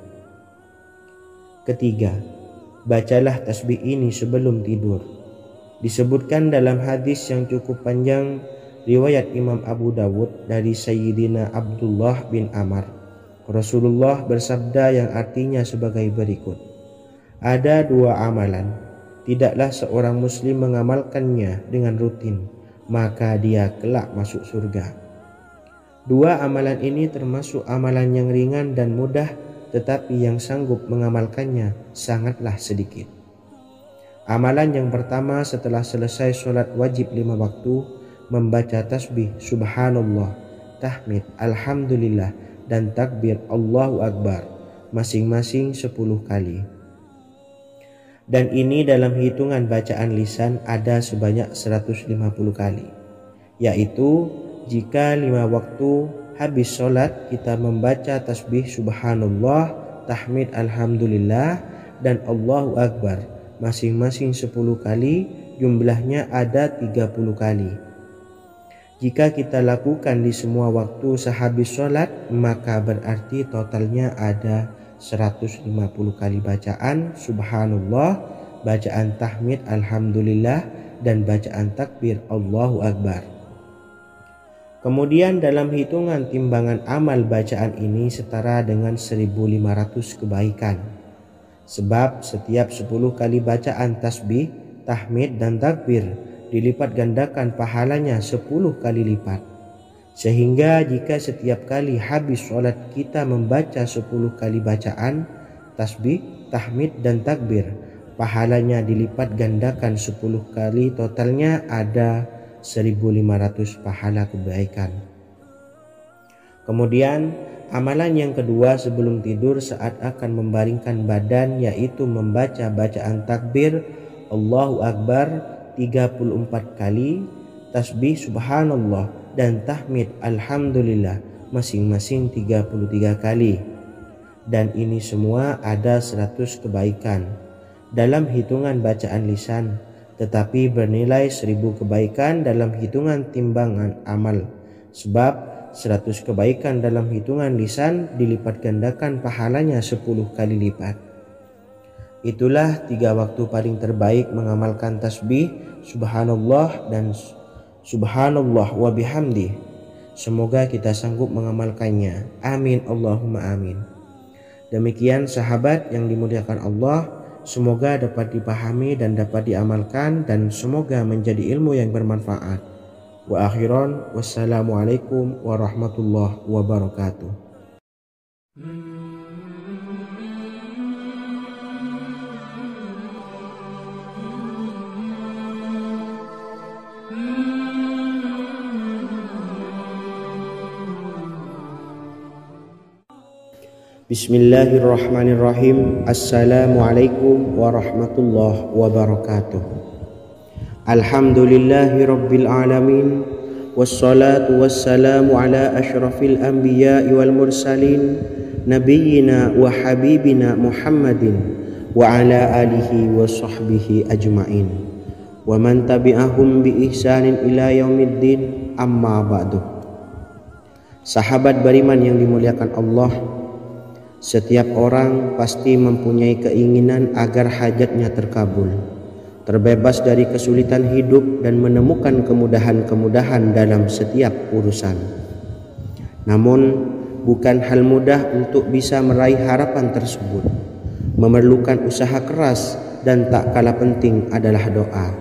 Ketiga, bacalah tasbih ini sebelum tidur. Disebutkan dalam hadis yang cukup panjang riwayat Imam Abu Dawud dari Sayyidina Abdullah bin Amr Rasulullah bersabda yang artinya sebagai berikut. Ada dua amalan, tidaklah seorang muslim mengamalkannya dengan rutin, maka dia kelak masuk surga. Dua amalan ini termasuk amalan yang ringan dan mudah, tetapi yang sanggup mengamalkannya sangatlah sedikit. Amalan yang pertama setelah selesai sholat wajib 5 waktu, membaca tasbih subhanallah, tahmid, alhamdulillah, dan takbir Allahu Akbar masing-masing 10 kali. Dan ini dalam hitungan bacaan lisan ada sebanyak 150 kali, yaitu jika 5 waktu habis sholat kita membaca tasbih subhanallah, tahmid, alhamdulillah, dan Allahu Akbar masing-masing 10 kali, jumlahnya ada 30 kali. Jika kita lakukan di semua waktu sehabis sholat, maka berarti totalnya ada 150 kali bacaan subhanallah, bacaan tahmid alhamdulillah, dan bacaan takbir Allahu Akbar. Kemudian dalam hitungan timbangan amal bacaan ini setara dengan 1500 kebaikan. Sebab setiap 10 kali bacaan tasbih, tahmid, dan takbir dilipat gandakan pahalanya 10 kali lipat. Sehingga jika setiap kali habis sholat kita membaca 10 kali bacaan tasbih, tahmid, dan takbir, pahalanya dilipat gandakan 10 kali, totalnya ada 1500 pahala kebaikan. Kemudian amalan yang kedua sebelum tidur saat akan membaringkan badan, yaitu membaca bacaan takbir Allahu Akbar 34 kali, tasbih subhanallah, dan tahmid alhamdulillah masing-masing 33 kali. Dan ini semua ada 100 kebaikan dalam hitungan bacaan lisan, tetapi bernilai 1000 kebaikan dalam hitungan timbangan amal. Sebab 100 kebaikan dalam hitungan lisan dilipat gandakan pahalanya 10 kali lipat. Itulah 3 waktu paling terbaik mengamalkan tasbih subhanallah dan subhanallah wa bihamdi. Semoga kita sanggup mengamalkannya. Amin Allahumma amin. Demikian sahabat yang dimuliakan Allah, semoga dapat dipahami dan dapat diamalkan, dan semoga menjadi ilmu yang bermanfaat. Wa akhiran, wassalamualaikum warahmatullahi wabarakatuh. Bismillahirrahmanirrahim. Assalamualaikum warahmatullahi wabarakatuh. Alhamdulillahi rabbil alamin, wassalatu wassalamu ala ashrafil anbiya'i wal mursalin, nabiyyina wa habibina Muhammadin wa ala alihi wa sahbihi ajma'in, wa man tabi'ahum bi ihsanin ila yaumiddin, amma ba'du. Sahabat beriman yang dimuliakan Allah, setiap orang pasti mempunyai keinginan agar hajatnya terkabul, terbebas dari kesulitan hidup, dan menemukan kemudahan-kemudahan dalam setiap urusan. Namun, bukan hal mudah untuk bisa meraih harapan tersebut. Memerlukan usaha keras, dan tak kalah penting adalah doa.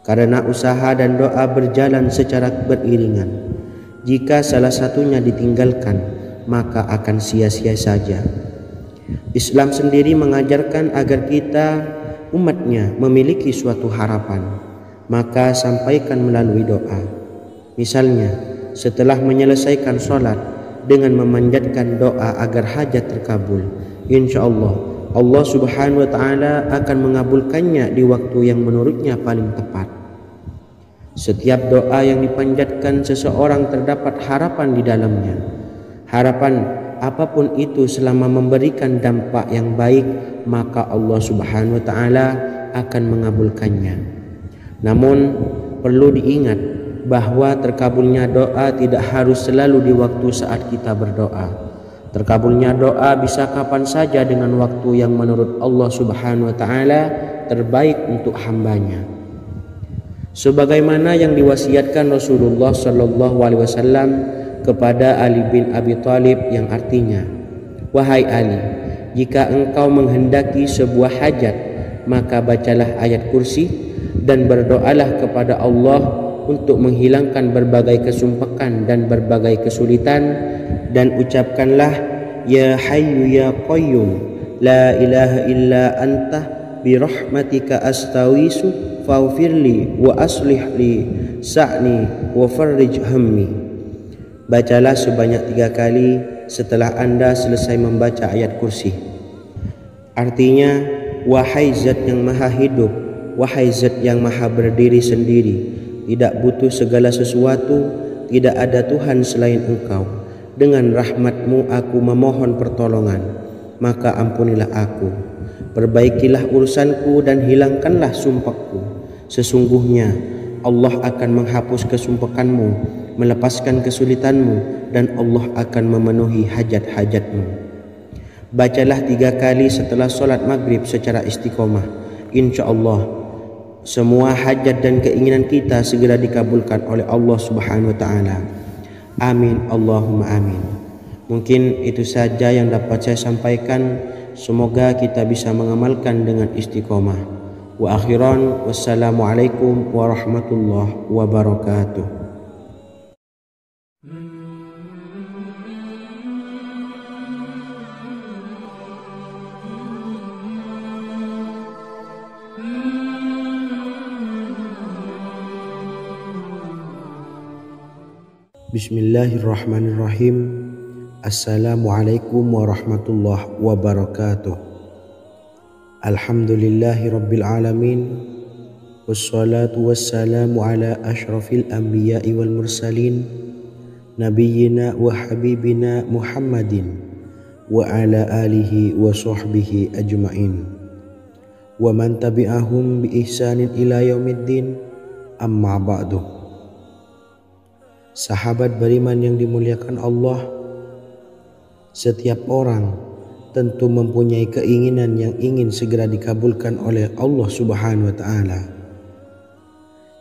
Karena usaha dan doa berjalan secara beriringan. Jika salah satunya ditinggalkan, maka akan sia-sia saja. Islam sendiri mengajarkan agar kita umatnya memiliki suatu harapan, maka sampaikan melalui doa. Misalnya, setelah menyelesaikan sholat dengan memanjatkan doa agar hajat terkabul, insya Allah Allah subhanahu wa ta'ala akan mengabulkannya di waktu yang menurutnya paling tepat. Setiap doa yang dipanjatkan seseorang terdapat harapan di dalamnya. Harapan apapun itu selama memberikan dampak yang baik, maka Allah subhanahu wa ta'ala akan mengabulkannya. Namun perlu diingat bahwa terkabulnya doa tidak harus selalu di waktu saat kita berdoa. Terkabulnya doa bisa kapan saja dengan waktu yang menurut Allah subhanahu wa ta'ala terbaik untuk hambanya. Sebagaimana yang diwasiatkan Rasulullah sallallahu alaihi wasallam kepada Ali bin Abi Thalib yang artinya, "Wahai Ali, jika engkau menghendaki sebuah hajat, maka bacalah ayat kursi dan berdoalah kepada Allah untuk menghilangkan berbagai kesumpakan dan berbagai kesulitan, dan ucapkanlah, Ya Hayyu Ya Qayyum, La ilaha illa anta birahmatika astawisu faghfirli wa aslih li sa'ni wa farrij hammi." Bacalah sebanyak 3 kali setelah Anda selesai membaca ayat kursi. Artinya, wahai zat yang maha hidup, wahai zat yang maha berdiri sendiri, tidak butuh segala sesuatu, tidak ada Tuhan selain Engkau. Dengan rahmat-Mu aku memohon pertolongan, maka ampunilah aku. Perbaikilah urusanku dan hilangkanlah sumpahku. Sesungguhnya Allah akan menghapus kesumpahanmu, melepaskan kesulitanmu, dan Allah akan memenuhi hajat-hajatmu. Bacalah 3 kali setelah solat maghrib secara istiqomah. Insya Allah semua hajat dan keinginan kita segera dikabulkan oleh Allah Subhanahu wa Ta'ala. Amin Allahumma amin. Mungkin itu saja yang dapat saya sampaikan. Semoga kita bisa mengamalkan dengan istiqomah. Wa akhiran, wassalamualaikum warahmatullahi wabarakatuh. Bismillahirrahmanirrahim. Assalamualaikum warahmatullahi wabarakatuh. Alhamdulillahi rabbil alamin. Wassalatu wassalamu ala ashrafil anbiya'i wal mursalin, nabiyyina wa habibina Muhammadin wa ala alihi wa sahbihi ajma'in wa man tabi'ahum bi ihsanin ila yaumiddin, amma ba'du. Sahabat beriman yang dimuliakan Allah, setiap orang tentu mempunyai keinginan yang ingin segera dikabulkan oleh Allah Subhanahu wa Ta'ala.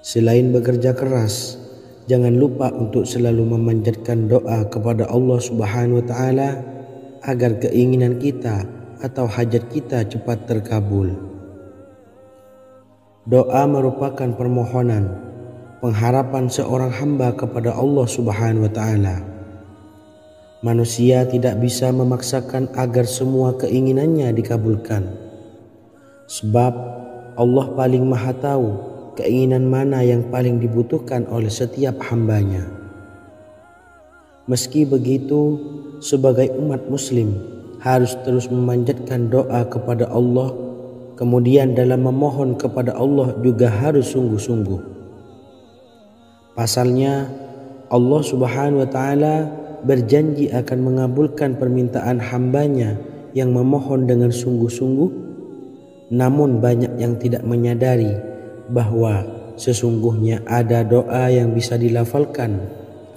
Selain bekerja keras, jangan lupa untuk selalu memanjatkan doa kepada Allah Subhanahu wa Ta'ala agar keinginan kita atau hajat kita cepat terkabul. Doa merupakan permohonan, pengharapan seorang hamba kepada Allah Subhanahu wa Ta'ala. Manusia tidak bisa memaksakan agar semua keinginannya dikabulkan, sebab Allah paling maha tahu keinginan mana yang paling dibutuhkan oleh setiap hambanya. Meski begitu, sebagai umat muslim harus terus memanjatkan doa kepada Allah, kemudian dalam memohon kepada Allah juga harus sungguh-sungguh. Pasalnya, Allah Subhanahu wa Ta'ala berjanji akan mengabulkan permintaan hambanya yang memohon dengan sungguh-sungguh. Namun banyak yang tidak menyadari bahwa sesungguhnya ada doa yang bisa dilafalkan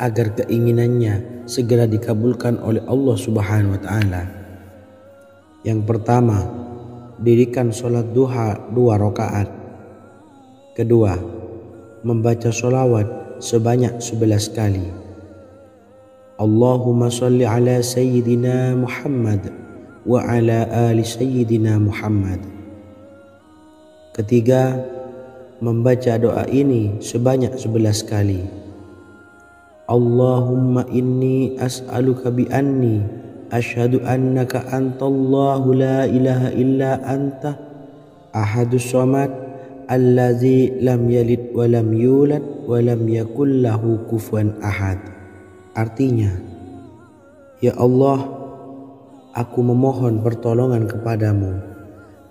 agar keinginannya segera dikabulkan oleh Allah Subhanahu wa Ta'ala. Yang pertama, dirikan sholat duha 2 rakaat. Kedua, membaca sholawat sebanyak 11 kali. Allahumma salli ala Sayyidina Muhammad wa ala ali Sayyidina Muhammad. Ketiga, membaca doa ini sebanyak 11 kali. Allahumma inni as'aluka bi anni asyhadu annaka antallahu la ilaha illa anta ahadus samad allazi lam yalid wa lam yulad wa lam yakul lahu kufuwan ahad. Artinya, ya Allah, aku memohon pertolongan kepadamu.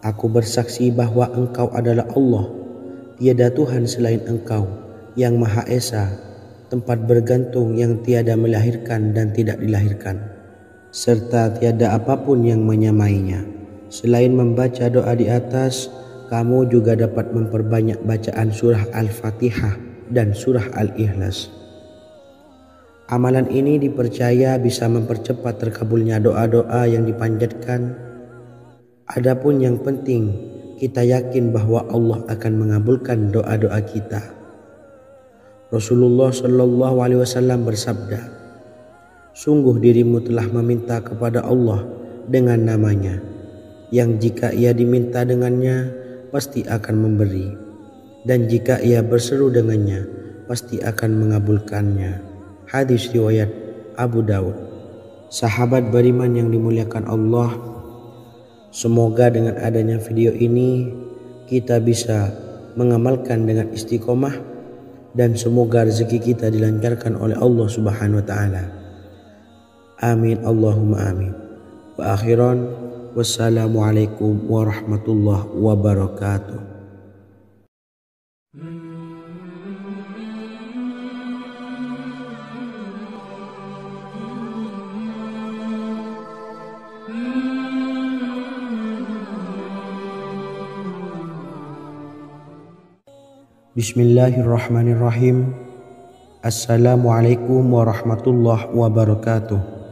Aku bersaksi bahwa Engkau adalah Allah, tiada Tuhan selain Engkau, yang Maha Esa, tempat bergantung yang tiada melahirkan dan tidak dilahirkan, serta tiada apapun yang menyamainya. Selain membaca doa di atas, kamu juga dapat memperbanyak bacaan surah Al-Fatihah dan surah Al-Ikhlas. Amalan ini dipercaya bisa mempercepat terkabulnya doa-doa yang dipanjatkan. Adapun yang penting, kita yakin bahwa Allah akan mengabulkan doa-doa kita. Rasulullah Shallallahu Alaihi Wasallam bersabda, Sungguh dirimu telah meminta kepada Allah dengan namanya, yang jika ia diminta dengannya pasti akan memberi, dan jika ia berseru dengannya pasti akan mengabulkannya. Hadis riwayat Abu Daud. Sahabat beriman yang dimuliakan Allah, semoga dengan adanya video ini kita bisa mengamalkan dengan istiqomah, dan semoga rezeki kita dilancarkan oleh Allah Subhanahu wa taala. Amin Allahumma amin. Wa akhiran, wassalamualaikum warahmatullahi wabarakatuh. Bismillahirrahmanirrahim. Assalamualaikum warahmatullahi wabarakatuh.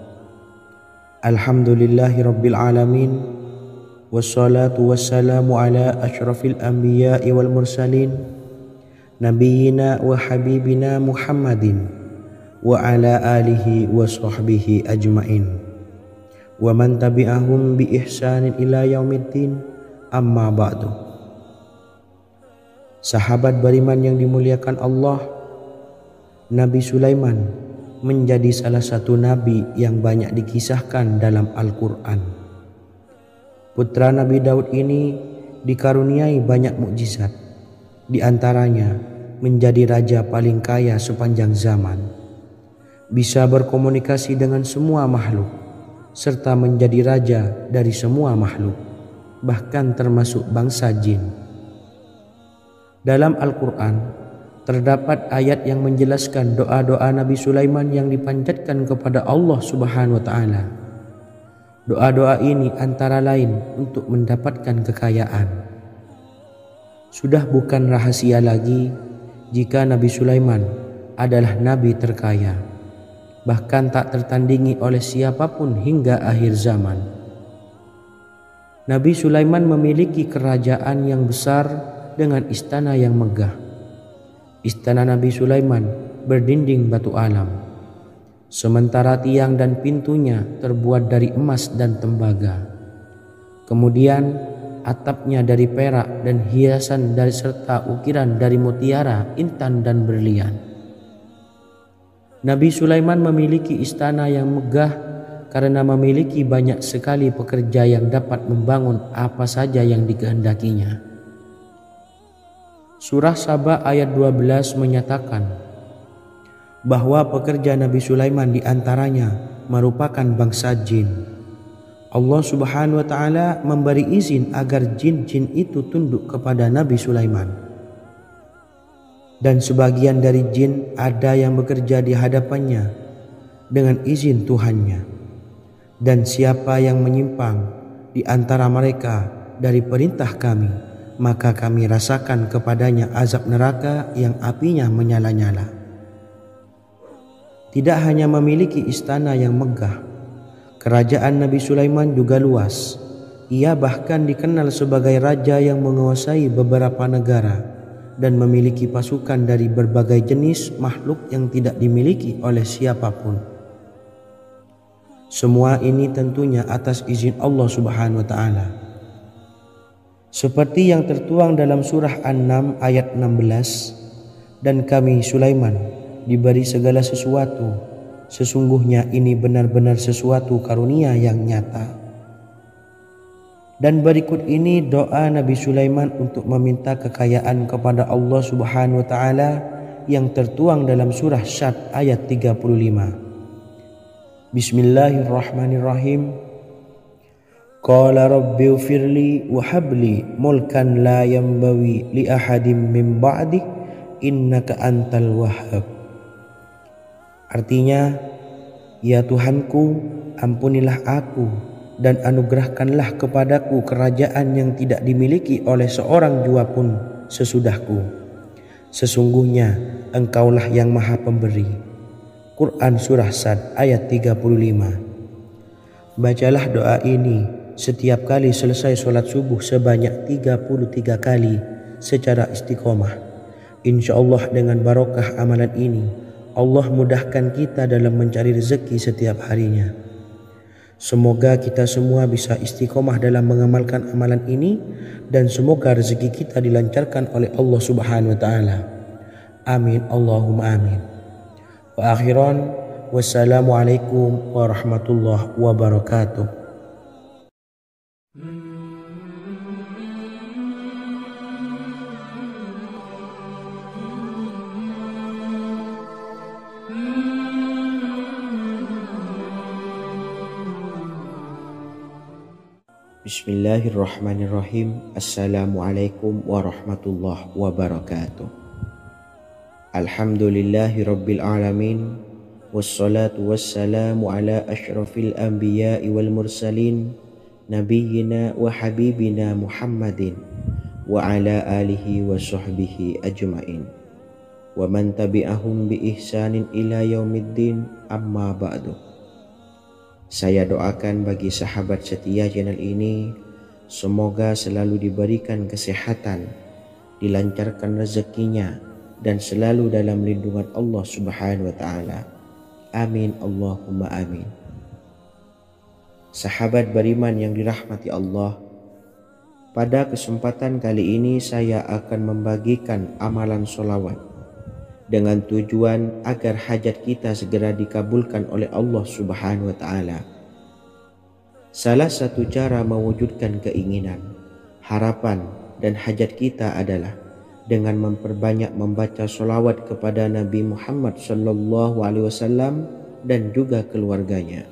Alhamdulillahi rabbil alamin, wassalatu wassalamu ala ashrafil anbiya'i wal mursalin, nabiyyina wa habibina Muhammadin wa ala alihi wa sahbihi ajmain, wa man tabi'ahum bi ihsanin ila yaumiddin, amma ba'du. Sahabat beriman yang dimuliakan Allah, Nabi Sulaiman menjadi salah satu nabi yang banyak dikisahkan dalam Al-Quran. Putra Nabi Daud ini dikaruniai banyak mukjizat, di antaranya menjadi raja paling kaya sepanjang zaman, bisa berkomunikasi dengan semua makhluk, serta menjadi raja dari semua makhluk, bahkan termasuk bangsa jin. Dalam Al-Quran terdapat ayat yang menjelaskan doa-doa Nabi Sulaiman yang dipanjatkan kepada Allah Subhanahu wa taala. Doa-doa ini antara lain untuk mendapatkan kekayaan. Sudah bukan rahasia lagi jika Nabi Sulaiman adalah nabi terkaya, bahkan tak tertandingi oleh siapapun hingga akhir zaman. Nabi Sulaiman memiliki kerajaan yang besar dengan istana yang megah. Istana Nabi Sulaiman berdinding batu alam, sementara tiang dan pintunya terbuat dari emas dan tembaga. Kemudian atapnya dari perak dan hiasan dari serta ukiran dari mutiara, intan dan berlian. Nabi Sulaiman memiliki istana yang megah karena memiliki banyak sekali pekerja yang dapat membangun apa saja yang dikehendakinya. Surah Saba ayat 12 menyatakan bahwa pekerja Nabi Sulaiman diantaranya merupakan bangsa jin. Allah Subhanahu wa taala memberi izin agar jin-jin itu tunduk kepada Nabi Sulaiman. Dan sebagian dari jin ada yang bekerja di hadapannya dengan izin Tuhannya. Dan siapa yang menyimpang di antara mereka dari perintah kami, maka kami rasakan kepadanya azab neraka yang apinya menyala-nyala. Tidak hanya memiliki istana yang megah, kerajaan Nabi Sulaiman juga luas. Ia bahkan dikenal sebagai raja yang menguasai beberapa negara dan memiliki pasukan dari berbagai jenis makhluk yang tidak dimiliki oleh siapapun. Semua ini tentunya atas izin Allah Subhanahu wa taala. Seperti yang tertuang dalam surah An-Naml ayat 16, dan kami Sulaiman diberi segala sesuatu, sesungguhnya ini benar-benar sesuatu karunia yang nyata. Dan berikut ini doa Nabi Sulaiman untuk meminta kekayaan kepada Allah Subhanahu wa taala yang tertuang dalam surah Syad ayat 35. Bismillahirrahmanirrahim. Qala rabbi ufirli wa habli mulkan la yanbawi li ahadim min ba'di innaka antal wahhab. Artinya, ya Tuhanku, ampunilah aku dan anugerahkanlah kepadaku kerajaan yang tidak dimiliki oleh seorang jua pun sesudahku. Sesungguhnya Engkaulah yang Maha Pemberi. Quran Surah Sad ayat 35. Bacalah doa ini setiap kali selesai sholat subuh sebanyak 33 kali secara istiqomah. Insya Allah dengan barokah amalan ini, Allah mudahkan kita dalam mencari rezeki setiap harinya. Semoga kita semua bisa istiqomah dalam mengamalkan amalan ini, dan semoga rezeki kita dilancarkan oleh Allah Subhanahu wa taala. Amin Allahumma amin. Wa akhiran, wassalamualaikum warahmatullahi wabarakatuh. Bismillahirrahmanirrahim. Assalamualaikum warahmatullahi wabarakatuh. Alhamdulillahi rabbil alamin. Wassalatu wassalamu ala ashrafil anbiya'i wal mursalin, nabiyyina wa habibina Muhammadin wa ala alihi wa sahbihi ajma'in, wa man tabi'ahum bi ihsanin ila yaumiddin, amma ba'du. Saya doakan bagi sahabat setia channel ini, semoga selalu diberikan kesehatan, dilancarkan rezekinya, dan selalu dalam lindungan Allah Subhanahu wa taala. Amin Allahumma amin. Sahabat beriman yang dirahmati Allah, pada kesempatan kali ini saya akan membagikan amalan sholawat dengan tujuan agar hajat kita segera dikabulkan oleh Allah Subhanahu wa taala. Salah satu cara mewujudkan keinginan, harapan, dan hajat kita adalah dengan memperbanyak membaca sholawat kepada Nabi Muhammad SAW dan juga keluarganya.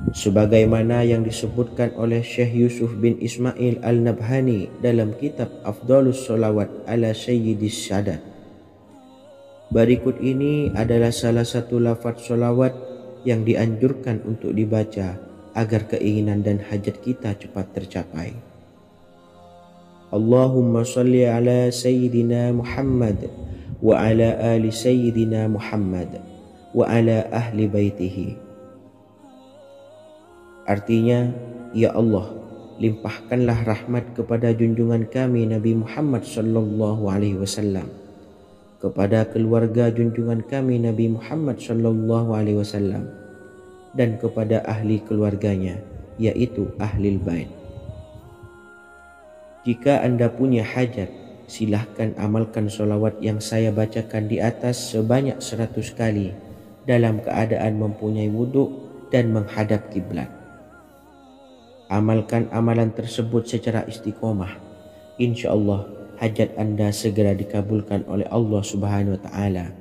Sebagaimana yang disebutkan oleh Syekh Yusuf bin Ismail Al-Nabhani dalam kitab Afdhalus Sholawat ala Sayyidis Sadat. Berikut ini adalah salah satu lafaz sholawat yang dianjurkan untuk dibaca agar keinginan dan hajat kita cepat tercapai. Allahumma salli ala Sayyidina Muhammad wa ala ali Sayyidina Muhammad wa ala ahli baitihi. Artinya, ya Allah, limpahkanlah rahmat kepada junjungan kami Nabi Muhammad sallallahu alaihi wasallam, kepada keluarga junjungan kami Nabi Muhammad sallallahu alaihi wasallam, dan kepada ahli keluarganya, yaitu ahlil bait. Jika Anda punya hajat, silahkan amalkan sholawat yang saya bacakan di atas sebanyak 100 kali dalam keadaan mempunyai wudhu dan menghadap kiblat. Amalkan amalan tersebut secara istiqomah. Insya Allah hajat Anda segera dikabulkan oleh Allah Subhanahu wa taala.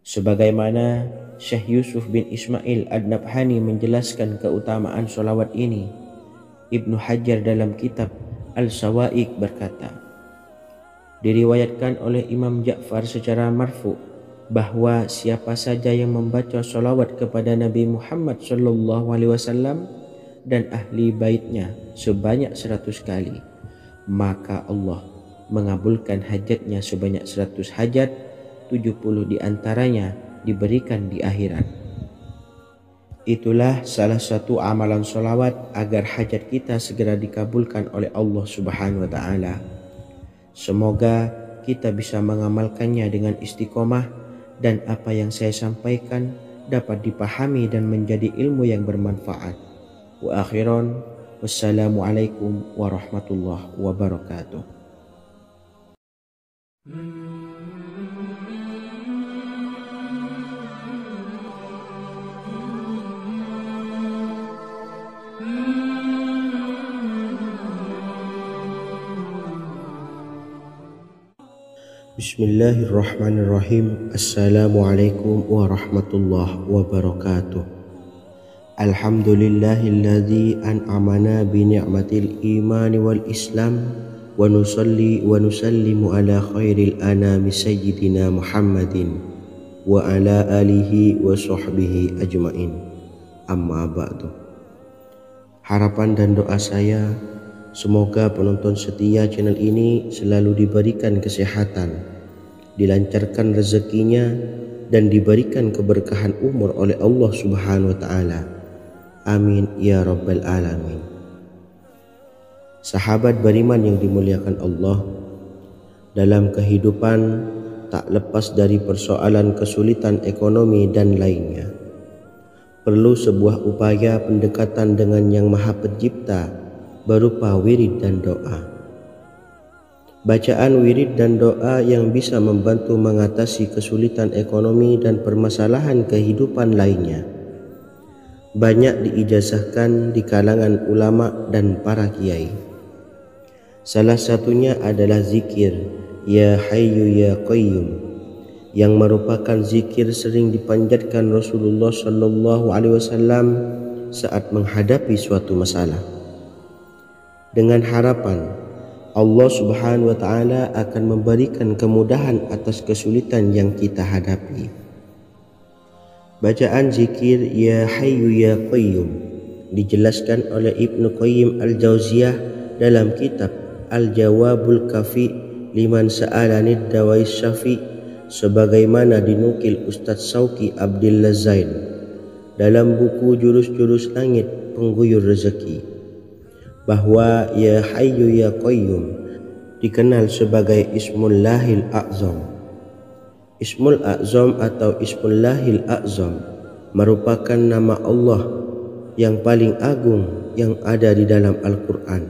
Sebagaimana Syekh Yusuf bin Ismail Ad-Nabhani menjelaskan keutamaan sholawat ini, Ibnu Hajar dalam kitab Al-Sawa'iq berkata, diriwayatkan oleh Imam Ja'far secara marfu bahwa siapa saja yang membaca sholawat kepada Nabi Muhammad SAW dan ahli baitnya sebanyak 100 kali, maka Allah mengabulkan hajatnya sebanyak 100 hajat, 70 diantaranya diberikan di akhirat. Itulah salah satu amalan sholawat agar hajat kita segera dikabulkan oleh Allah Subhanahu wa taala. Semoga kita bisa mengamalkannya dengan istiqomah, dan apa yang saya sampaikan dapat dipahami dan menjadi ilmu yang bermanfaat. Wa akhiran, wassalamualaikum warahmatullahi wabarakatuh. Bismillahirrahmanirrahim. Assalamualaikum warahmatullahi wabarakatuh. Alhamdulillahilladzi an'amana bi ni'matil imani wal islam, wa nusalli wa nusallimu ala khairil anami sayyidina Muhammadin wa ala alihi wa sahbihi ajmain, amma ba'du. Harapan dan doa saya, semoga penonton setia channel ini selalu diberikan kesehatan, dilancarkan rezekinya, dan diberikan keberkahan umur oleh Allah Subhanahu wa taala. Amin ya rabbal alamin. Sahabat beriman yang dimuliakan Allah, dalam kehidupan tak lepas dari persoalan kesulitan ekonomi dan lainnya. Perlu sebuah upaya pendekatan dengan Yang Maha Pencipta berupa wirid dan doa. Bacaan wirid dan doa yang bisa membantu mengatasi kesulitan ekonomi dan permasalahan kehidupan lainnya banyak diijazahkan di kalangan ulama dan para kiai. Salah satunya adalah zikir Ya Hayyu Ya Qayyum, yang merupakan zikir sering dipanjatkan Rasulullah SAW saat menghadapi suatu masalah, dengan harapan Allah Subhanahu wa Ta'ala akan memberikan kemudahan atas kesulitan yang kita hadapi. Bacaan zikir Ya Hayyu Ya Qayyum dijelaskan oleh Ibnu Qayyim Al-Jauziyah dalam kitab Al-Jawabul Kafi liman sa'alanid dawais syafi, sebagaimana dinukil Ustadz Sauki Abdillah Zain dalam buku Jurus-Jurus Langit Pengguyur Rezeki, bahwa Ya Hayyu Ya Qayyum dikenal sebagai Ismullahil A'zam. Ismul A'zam atau Ismullahil A'zam merupakan nama Allah yang paling agung yang ada di dalam Al-Quran.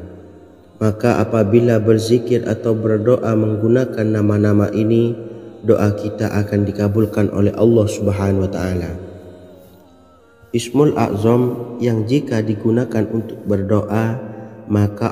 Maka apabila berzikir atau berdoa menggunakan nama-nama ini, doa kita akan dikabulkan oleh Allah Subhanahu wa Ta'ala. Ismul A'zam yang jika digunakan untuk berdoa, maka